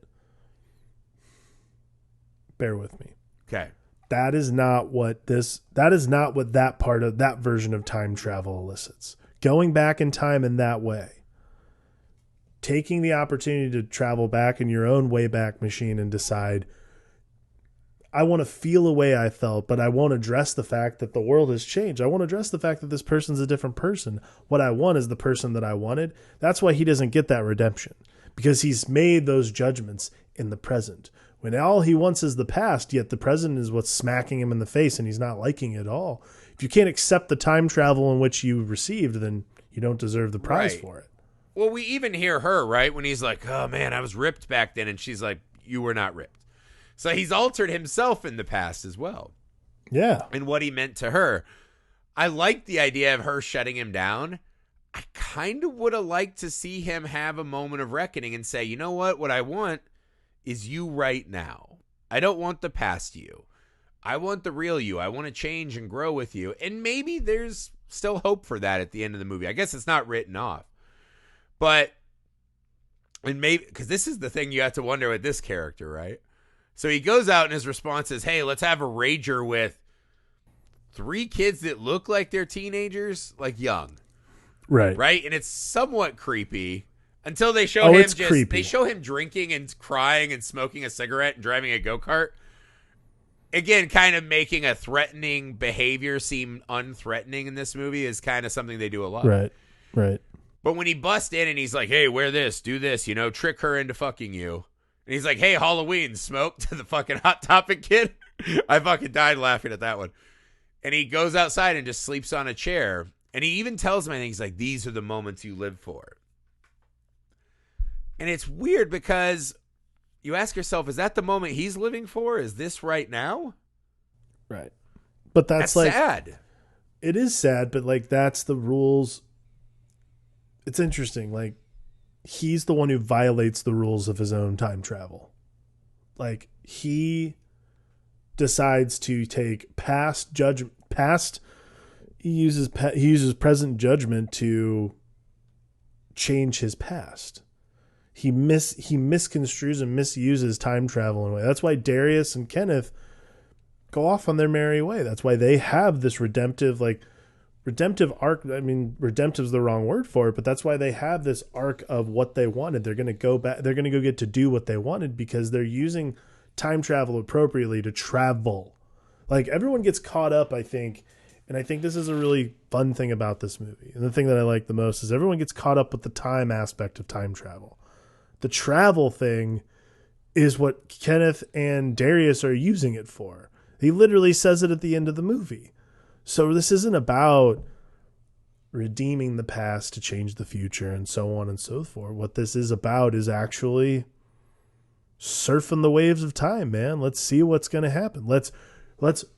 S2: Bear with me.
S1: Okay.
S2: That is not what that part of that version of time travel elicits. Going back in time in that way. Taking the opportunity to travel back in your own Wayback Machine and decide, I want to feel the way I felt, but I won't address the fact that the world has changed. I won't address the fact that this person's a different person. What I want is the person that I wanted. That's why he doesn't get that redemption, because he's made those judgments in the present. When all he wants is the past, yet the present is what's smacking him in the face and he's not liking it at all. If you can't accept the time travel in which you received, then you don't deserve the prize for it.
S1: Well, we even hear her, right, when he's like, oh, man, I was ripped back then. And she's like, you were not ripped. So he's altered himself in the past as well.
S2: Yeah.
S1: And what he meant to her. I like the idea of her shutting him down. I kind of would have liked to see him have a moment of reckoning and say, you know what? What I want is you right now. I don't want the past you. I want the real you. I want to change and grow with you. And maybe there's still hope for that at the end of the movie. I guess it's not written off. But, and maybe, because this is the thing you have to wonder with this character, right? So he goes out and his response is, hey, let's have a rager with 3 kids that look like they're teenagers, like young.
S2: Right.
S1: Right? And it's somewhat creepy until they show him they show him drinking and crying and smoking a cigarette and driving a go-kart. Again, kind of making a threatening behavior seem unthreatening in this movie is kind of something they do a lot.
S2: Right. Right.
S1: But when he busts in and he's like, hey, wear this, do this, you know, trick her into fucking you. And he's like, hey, Halloween, smoke to the fucking Hot Topic kid. I fucking died laughing at that one. And he goes outside and just sleeps on a chair. And he even tells him, I think he's like, these are the moments you live for. And it's weird because you ask yourself, is that the moment he's living for? Is this right now?
S2: Right. But that's like
S1: sad.
S2: It is sad, but like that's the rules. It's interesting. Like he's the one who violates the rules of his own time travel. Like he decides to take he uses present judgment to change his past. He misconstrues and misuses time travel in a way. That's why Darius and Kenneth go off on their merry way. That's why they have this redemptive arc. I mean, redemptive is the wrong word for it, but that's why they have this arc of what they wanted. They're going to go back. They're going to go get to do what they wanted because they're using time travel appropriately to travel. Like everyone gets caught up, I think. And I think this is a really fun thing about this movie. And the thing that I like the most is everyone gets caught up with the time aspect of time travel. The travel thing is what Kenneth and Darius are using it for. He literally says it at the end of the movie. So this isn't about redeeming the past to change the future and so on and so forth. What this is about is actually surfing the waves of time, man. Let's see what's going to happen. Let's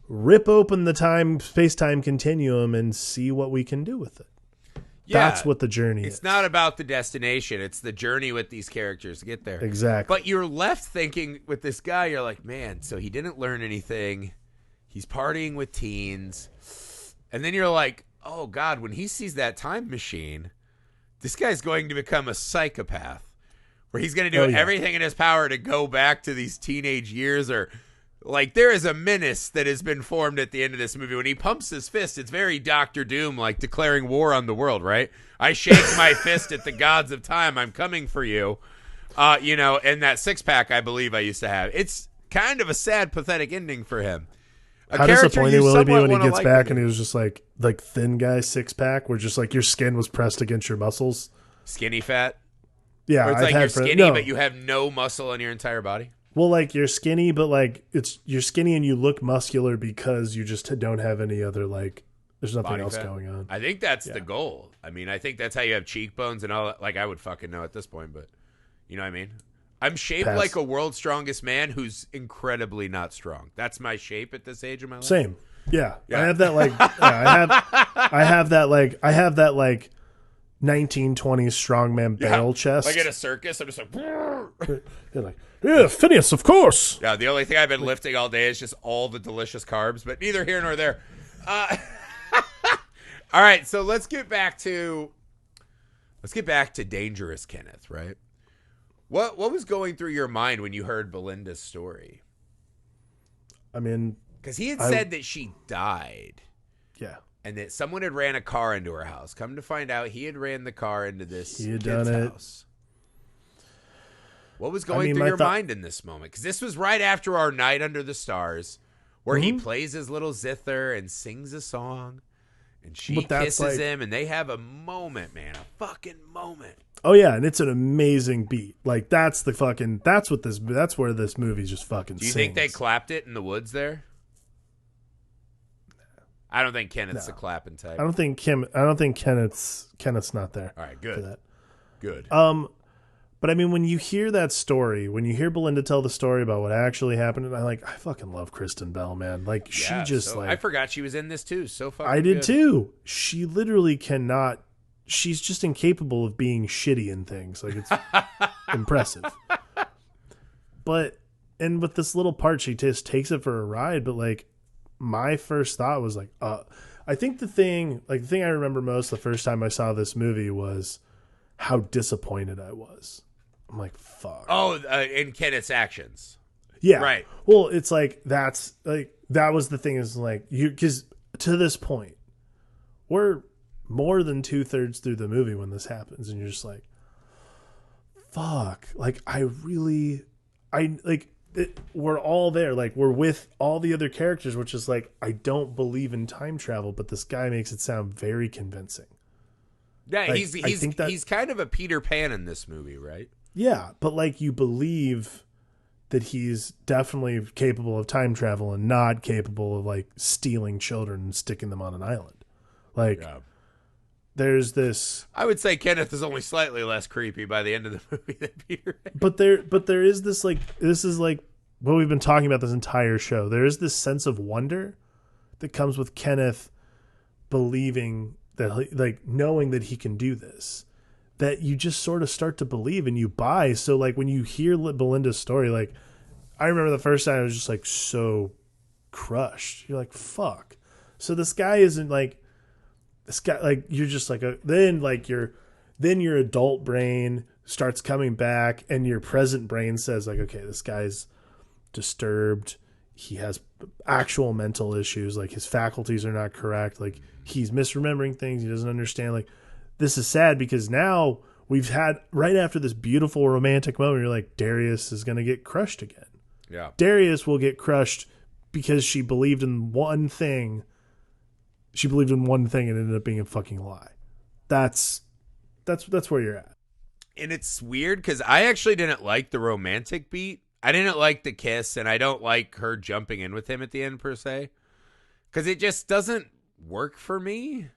S2: rip open the space-time continuum and see what we can do with it. Yeah, that's what the journey is.
S1: It's not about the destination. It's the journey with these characters to get there.
S2: Exactly.
S1: But you're left thinking with this guy, you're like, man, so he didn't learn anything. He's partying with teens. And then you're like, oh, God, when he sees that time machine, this guy's going to become a psychopath where he's going to do everything in his power to go back to these teenage years or... Like, there is a menace that has been formed at the end of this movie. When he pumps his fist, it's very Dr. Doom, like declaring war on the world, right? I shake my fist at the gods of time. I'm coming for you. You know, and that six-pack I believe I used to have. It's kind of a sad, pathetic ending for him.
S2: How disappointed will he be when he gets back and he was just like thin guy six-pack where just like your skin was pressed against your muscles?
S1: Skinny fat?
S2: Yeah.
S1: Or it's like you're skinny, but you have no muscle on your entire body?
S2: Well, like you're skinny, but like you're skinny and you look muscular because you just don't have any other like. There's nothing else going on.
S1: I think that's the goal. I mean, I think that's how you have cheekbones and all that. Like I would fucking know at this point, but you know what I mean. I'm shaped like a world's strongest man who's incredibly not strong. That's my shape at this age of my life.
S2: Same. Yeah. I have that like. I have that like 1920s strongman barrel chest.
S1: Like at a circus, I'm just like.
S2: You're like. Yeah, Phineas, of course.
S1: Yeah, the only thing I've been lifting all day is just all the delicious carbs, but neither here nor there. All right, so let's get back to Dangerous Kenneth, right? What was going through your mind when you heard Belinda's story?
S2: I mean,
S1: because he had said that she died.
S2: Yeah.
S1: And that someone had ran a car into her house. Come to find out, he had ran the car into this kid's house. What was going through your mind in this moment? Because this was right after our night under the stars, where he plays his little zither and sings a song, and she kisses him, and they have a moment, man, a fucking moment.
S2: Oh yeah, and it's an amazing beat. Like that's where this movie just fucking.
S1: Do you think they clapped it in the woods there? I don't think Kenneth's a clapping type.
S2: I don't think Kenneth's not there.
S1: All right, good.
S2: For that.
S1: Good.
S2: But I mean, when you hear that story, when you hear Belinda tell the story about what actually happened, and I fucking love Kristen Bell, man. Like
S1: I forgot she was in this too. So fucking
S2: I did
S1: good.
S2: too. She literally cannot. She's just incapable of being shitty in things. Like it's impressive. But and with this little part, she just takes it for a ride. But like, my first thought was like, I think the thing I remember most the first time I saw this movie was how disappointed I was. I'm like, fuck.
S1: Oh, in Kenneth's actions.
S2: Yeah.
S1: Right.
S2: Well, it's like, that was the thing is like, because to this point, we're more than 2/3 through the movie when this happens. And you're just like, fuck. Like, we're all there. Like, we're with all the other characters, which is like, I don't believe in time travel, but this guy makes it sound very convincing.
S1: Yeah,
S2: like,
S1: he's kind of a Peter Pan in this movie, right?
S2: Yeah, but like you believe that he's definitely capable of time travel and not capable of like stealing children and sticking them on an island. Like there's this.
S1: I would say Kenneth is only slightly less creepy by the end of the movie than Peter Pan.
S2: But there is this this is like what we've been talking about this entire show. There is this sense of wonder that comes with Kenneth believing that, like, knowing that he can do this, that you just sort of start to believe and you buy. So like when you hear Belinda's story, like I remember the first time I was just like so crushed. You're like, fuck. So this guy isn't like this guy. Like you're just like then your adult brain starts coming back and your present brain says like, okay, this guy's disturbed. He has actual mental issues. Like his faculties are not correct. Like he's misremembering things. He doesn't understand. Like this is sad because now we've had right after this beautiful romantic moment, you're like, Darius is going to get crushed again.
S1: Yeah.
S2: Darius will get crushed because she believed in one thing. She believed in one thing and it ended up being a fucking lie. That's where you're at.
S1: And it's weird because I actually didn't like the romantic beat. I didn't like the kiss, and I don't like her jumping in with him at the end per se, because it just doesn't work for me.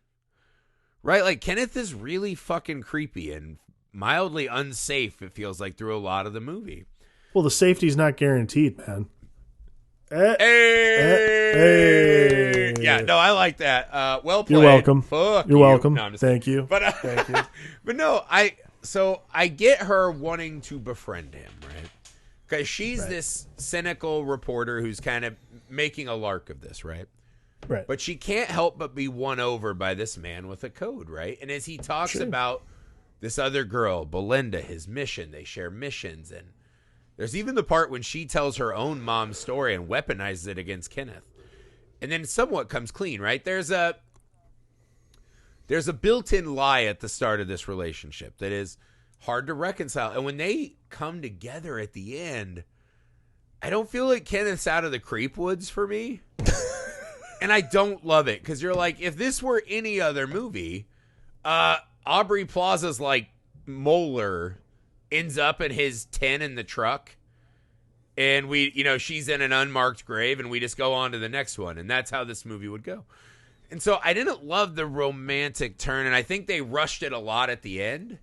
S1: Right? Like Kenneth is really fucking creepy and mildly unsafe, it feels like, through a lot of the movie.
S2: Well, the safety's not guaranteed, man.
S1: Hey. Yeah, no, I like that. Well played.
S2: You're welcome.
S1: Fuck
S2: You're
S1: you.
S2: welcome.
S1: No,
S2: Thank you.
S1: But,
S2: Thank you.
S1: But no, I get her wanting to befriend him, right? Because she's this cynical reporter who's kind of making a lark of this, right?
S2: Right.
S1: But she can't help but be won over by this man with a code, right? And as he talks about this other girl, Belinda, his mission, they share missions. And there's even the part when she tells her own mom's story and weaponizes it against Kenneth. And then somewhat comes clean, right? There's a built-in lie at the start of this relationship that is hard to reconcile. And when they come together at the end, I don't feel like Kenneth's out of the creep woods for me. And I don't love it because you're like, if this were any other movie, Aubrey Plaza's like Moeller ends up in his 10 in the truck and she's in an unmarked grave and we just go on to the next one. And that's how this movie would go. And so I didn't love the romantic turn. And I think they rushed it a lot at the end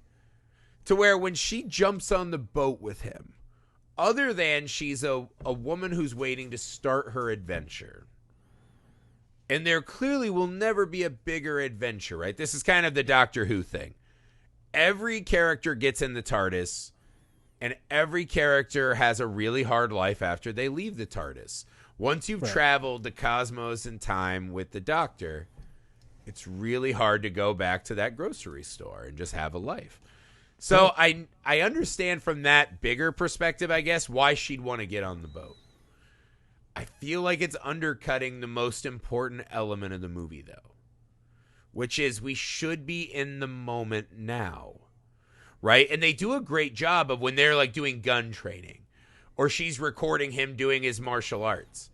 S1: to where when she jumps on the boat with him, other than she's a woman who's waiting to start her adventure. And there clearly will never be a bigger adventure, right? This is kind of the Doctor Who thing. Every character gets in the TARDIS, and every character has a really hard life after they leave the TARDIS. Once you've traveled the cosmos and time with the Doctor, it's really hard to go back to that grocery store and just have a life. So I understand from that bigger perspective, I guess, why she'd want to get on the boat. I feel like it's undercutting the most important element of the movie, though, which is we should be in the moment now. right? And they do a great job of when they're like doing gun training or she's recording him doing his martial arts.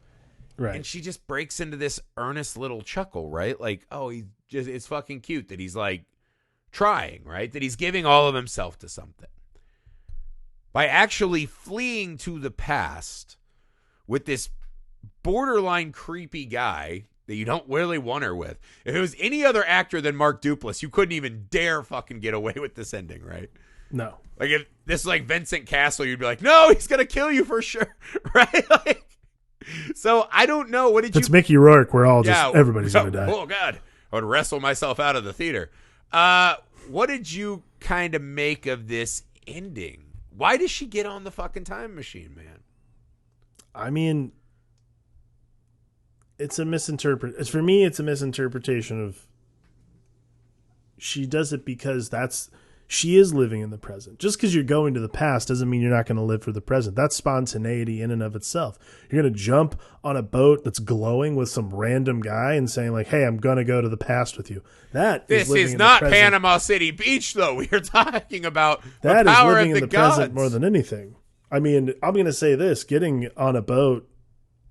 S2: Right.
S1: And she just breaks into this earnest little chuckle, right? Like, oh, it's fucking cute that he's like trying, right? That he's giving all of himself to something. By actually fleeing to the past with this borderline creepy guy that you don't really want her with. If it was any other actor than Mark Duplass, you couldn't even dare fucking get away with this ending, right?
S2: No.
S1: Like if this is like Vincent Castle, you'd be like, no, he's gonna kill you for sure, right? Like, so I don't know. What did you?
S2: It's Mickey Rourke. We're all just everybody's gonna die.
S1: Oh God, I would wrestle myself out of the theater. What did you kind of make of this ending? Why does she get on the fucking time machine, man?
S2: I mean, it's a for me, it's a misinterpretation of she does it because she is living in the present. Just because you're going to the past doesn't mean you're not going to live for the present. That's spontaneity in and of itself. You're going to jump on a boat that's glowing with some random guy and saying like, hey, I'm going to go to the past with you.
S1: This is not Panama City Beach, though. We are talking about
S2: that
S1: the power
S2: is living
S1: of
S2: in
S1: the
S2: the
S1: gods.
S2: present more than anything. I mean, I'm going to say this, getting on a boat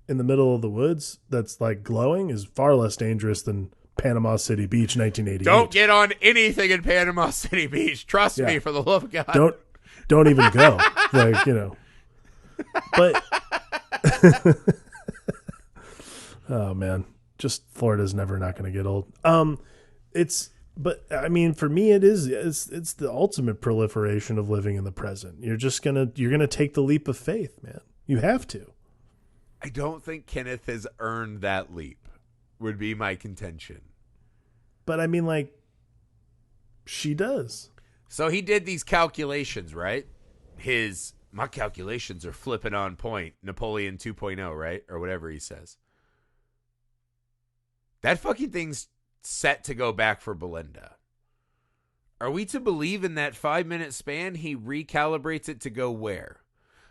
S2: in the middle of the woods that's like glowing is far less dangerous than Panama City Beach, 1988.
S1: Don't get on anything in Panama City Beach. Trust me, for the love of God.
S2: Don't even go. Like, But oh man, just Florida's never not going to get old. But I mean, for me, it's the ultimate proliferation of living in the present. You're gonna take the leap of faith, man. You have to.
S1: I don't think Kenneth has earned that leap, would be my contention.
S2: But I mean, like, she does.
S1: So he did these calculations, right? My calculations are flipping on point. Napoleon 2.0, right? Or whatever he says. That fucking thing's set to go back for Belinda. Are we to believe in that 5-minute span he recalibrates it to go where?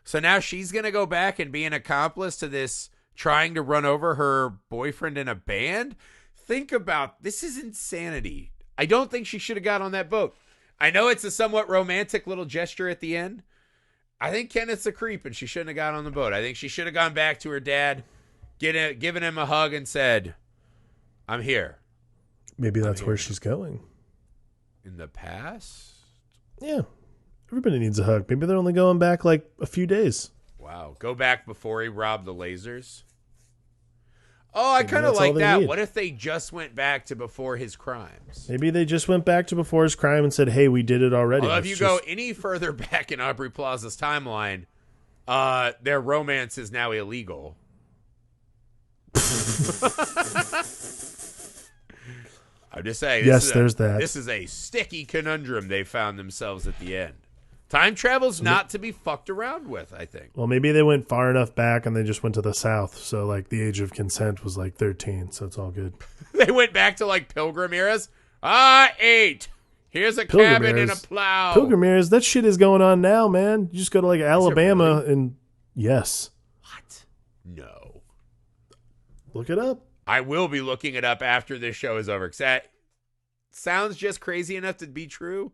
S1: So now she's going to go back and be an accomplice to this trying to run over her boyfriend in a band? Think about this is insanity. I don't think she should have got on that boat. I know it's a somewhat romantic little gesture at the end. I think Kenneth's a creep and she shouldn't have got on the boat. I think she should have gone back to her dad, given him a hug and said, I'm here.
S2: Maybe that's where she's going.
S1: In the past?
S2: Yeah. Everybody needs a hug. Maybe they're only going back like a few days.
S1: Wow. Go back before he robbed the lasers? Oh, I kind of like that. What if they just went back to before his crimes?
S2: Maybe they just went back to before his crime and said, hey, we did it already.
S1: Well, if you go any further back in Aubrey Plaza's timeline, their romance is now illegal. I'm just saying.
S2: Yes, there's that.
S1: This is a sticky conundrum they found themselves at the end. Time travel's not to be fucked around with, I think.
S2: Well, maybe they went far enough back and they just went to the south. So, like, the age of consent was like 13, so it's all good.
S1: They went back to, like, Pilgrim eras. 8. Here's a cabin and a plow.
S2: Pilgrim eras, that shit is going on now, man. You just go to, like, Alabama and... Yes.
S1: What? No.
S2: Look it up.
S1: I will be looking it up after this show is over. Because that sounds just crazy enough to be true.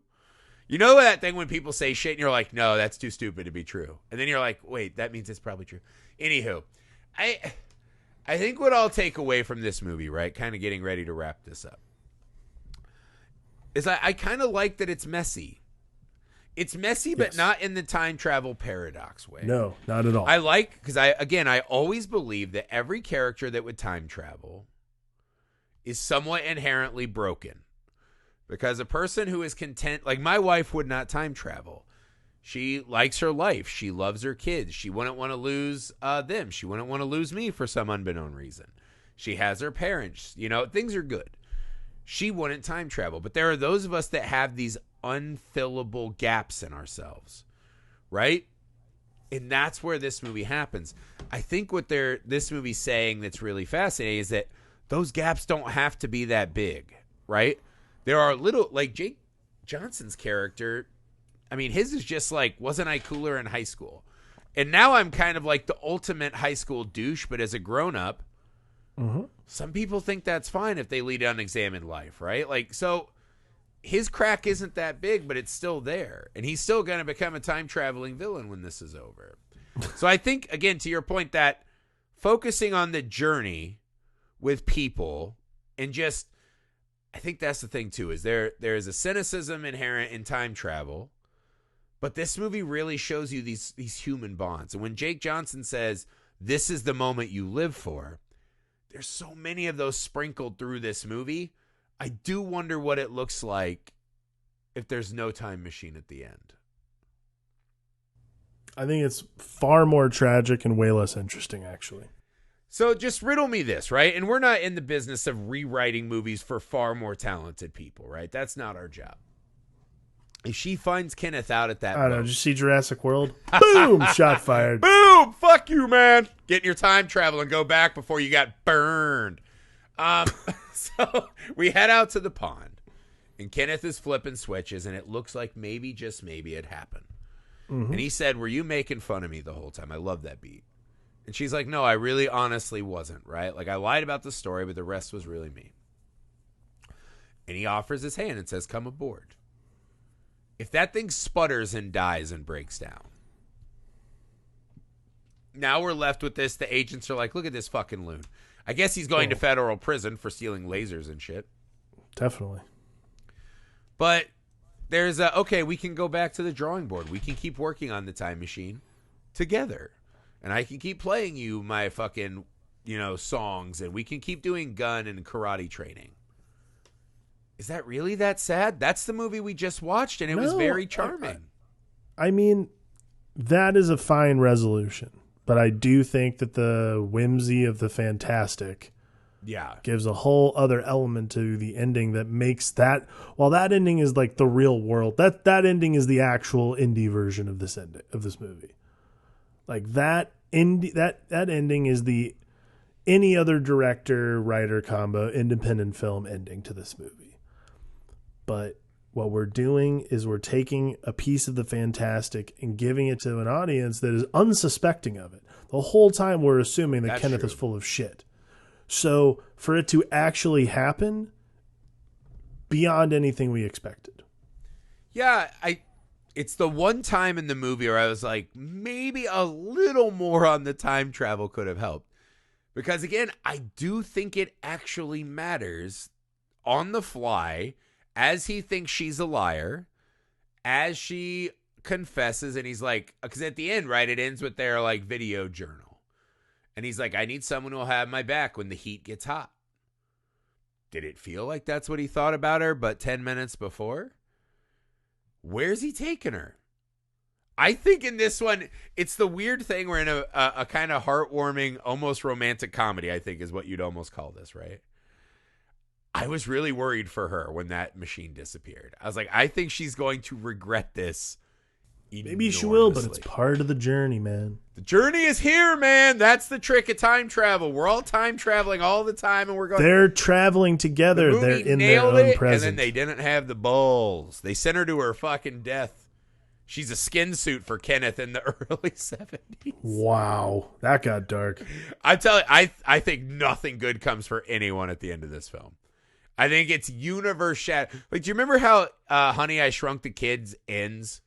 S1: You know that thing when people say shit and you're like, no, that's too stupid to be true. And then you're like, wait, that means it's probably true. Anywho, I think what I'll take away from this movie, right, kind of getting ready to wrap this up, is I kind of like that it's messy. It's messy, but not in the time travel paradox way.
S2: No, not at all.
S1: I like, because I always believe that every character that would time travel is somewhat inherently broken. Because a person who is content, like my wife would not time travel. She likes her life. She loves her kids. She wouldn't want to lose them. She wouldn't want to lose me for some unbeknown reason. She has her parents. Things are good. She wouldn't time travel. But there are those of us that have these unfillable gaps in ourselves, right? And that's where this movie happens. I think what this movie's saying that's really fascinating is that those gaps don't have to be that big, right? There are little, like Jake Johnson's character, I mean, his is just like, wasn't I cooler in high school? And now I'm kind of like the ultimate high school douche, but as a grown-up, some people think that's fine if they lead unexamined life, right? Like, so his crack isn't that big, but it's still there. And he's still going to become a time-traveling villain when this is over. So I think, again, to your point, that focusing on the journey with people and just, I think that's the thing, too, is there is a cynicism inherent in time travel, but this movie really shows you these human bonds. And when Jake Johnson says, this is the moment you live for, there's so many of those sprinkled through this movie. I do wonder what it looks like if there's no time machine at the end.
S2: I think it's far more tragic and way less interesting, actually.
S1: So just riddle me this, right? And we're not in the business of rewriting movies for far more talented people, right? That's not our job. If she finds Kenneth out at that
S2: I don't know.
S1: boat,
S2: Did you see Jurassic World? Boom! Shot fired.
S1: boom! Fuck you, man. Get in your time travel and go back before you got burned. So we head out to the pond, and Kenneth is flipping switches, and it looks like maybe, just maybe, it happened. And he said, were you making fun of me the whole time? I love that beat. And she's like, no, I really honestly wasn't, right? Like, I lied about the story, but the rest was really me. And he offers his hand and says, come aboard. If that thing sputters and dies and breaks down, now we're left with this. The agents are like, look at this fucking loon. I guess he's going to federal prison for stealing lasers and shit.
S2: Definitely.
S1: But there's okay, we can go back to the drawing board. We can keep working on the time machine together. And I can keep playing you my fucking, songs. And we can keep doing gun and karate training. Is that really that sad? That's the movie we just watched, and it was very charming.
S2: I mean, that is a fine resolution. But I do think that the whimsy of the fantastic gives a whole other element to the ending that makes that, while that ending is like the real world, that ending is the actual indie version of this movie. Like that ending is the any other director writer combo independent film ending to this movie. But what we're doing is we're taking a piece of the fantastic and giving it to an audience that is unsuspecting of it. The whole time we're assuming that Kenneth is full of shit. So for it to actually happen, beyond anything we expected.
S1: Yeah, it's the one time in the movie where I was like, maybe a little more on the time travel could have helped. Because again, I do think it actually matters on the fly as he thinks she's a liar, as she confesses, and he's like, because at the end, right, it ends with their like video journal. And he's like, I need someone who'll have my back when the heat gets hot. Did it feel like that's what he thought about her, but 10 minutes before? Where's he taking her? I think in this one, it's the weird thing. We're in a kind of heartwarming, almost romantic comedy, I think is what you'd almost call this, right? I was really worried for her when that machine disappeared. I was like, I think she's going to regret this enormously.
S2: Maybe she will, but it's part of the journey, man.
S1: The journey is here, man. That's the trick of time travel. We're all time traveling all the time, and we're going.
S2: They're traveling together. They're in their own presence.
S1: And then they didn't have the balls. They sent her to her fucking death. She's a skin suit for Kenneth in the early 70s.
S2: Wow, that got dark.
S1: I tell you, I think nothing good comes for anyone at the end of this film. I think it's universe shattering. Like, do you remember how Honey, I Shrunk the Kids ends?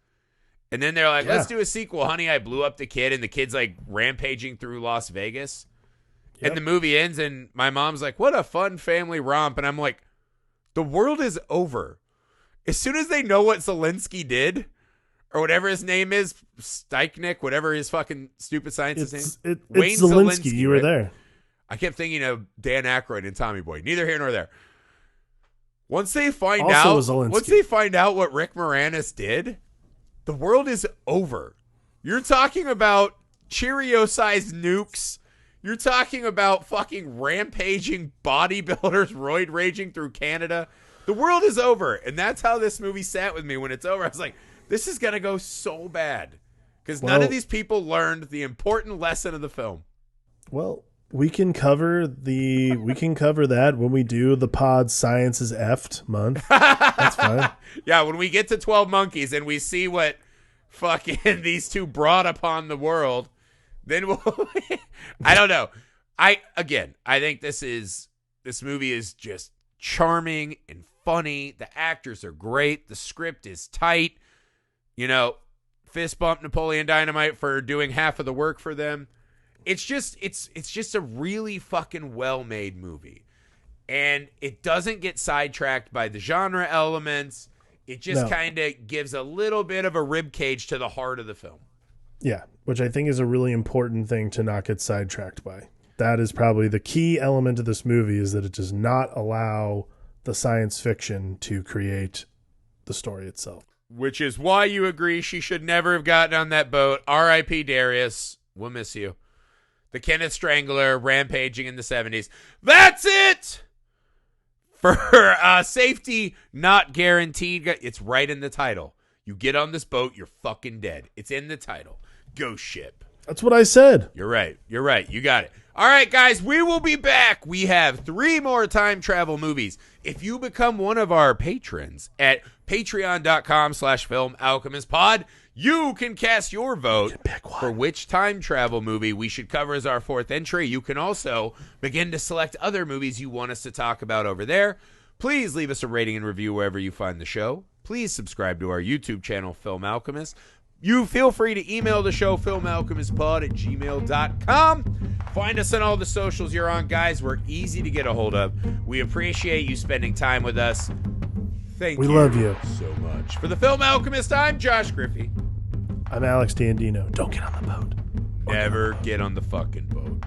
S1: And then they're like, let's do a sequel. Honey, I Blew Up the Kid, and the kid's like rampaging through Las Vegas. Yep. And the movie ends, and my mom's like, what a fun family romp. And I'm like, the world is over. As soon as they know what Zelensky did, or whatever his name is, Steichnik, whatever his fucking stupid scientist name.
S2: It's Zelensky. You were there.
S1: I kept thinking of Dan Aykroyd and Tommy Boy. Neither here nor there. Once they find out what Rick Moranis did, the world is over. You're talking about Cheerio-sized nukes. You're talking about fucking rampaging bodybuilders roid raging through Canada. The world is over. And that's how this movie sat with me when it's over. I was like, this is going to go so bad. Because none of these people learned the important lesson of the film.
S2: Well, we can cover that when we do the pod Science is Effed month. That's fine.
S1: Yeah, when we get to 12 Monkeys and we see what fucking these two brought upon the world, then we'll I don't know. I think this movie is just charming and funny. The actors are great. The script is tight. You know, fist bump Napoleon Dynamite for doing half of the work for them. It's just a really fucking well-made movie. And it doesn't get sidetracked by the genre elements. It just kind of gives a little bit of a rib cage to the heart of the film.
S2: Yeah, which I think is a really important thing to not get sidetracked by. That is probably the key element of this movie, is that it does not allow the science fiction to create the story itself.
S1: Which is why you agree she should never have gotten on that boat. R.I.P. Darius. We'll miss you. The Kenneth Strangler rampaging in the 70s. That's it! For safety not guaranteed. It's right in the title. You get on this boat, you're fucking dead. It's in the title. Ghost ship.
S2: That's what I said.
S1: You're right. You got it. All right, guys, we will be back. We have 3 more time travel movies. If you become one of our patrons at patreon.com/filmalchemistpod, you can cast your vote for which time travel movie we should cover as our 4th entry. You can also begin to select other movies you want us to talk about over there. Please leave us a rating and review wherever you find the show. Please subscribe to our YouTube channel, Film Alchemist. You feel free to email the show, filmalchemistpod@gmail.com. Find us on all the socials you're on, guys. We're easy to get a hold of. We appreciate you spending time with us. Thank you.
S2: We love you
S1: so much. For the Film Alchemist, I'm Josh Griffey.
S2: I'm Alex Dandino. Don't get on the boat.
S1: Never get on the fucking boat.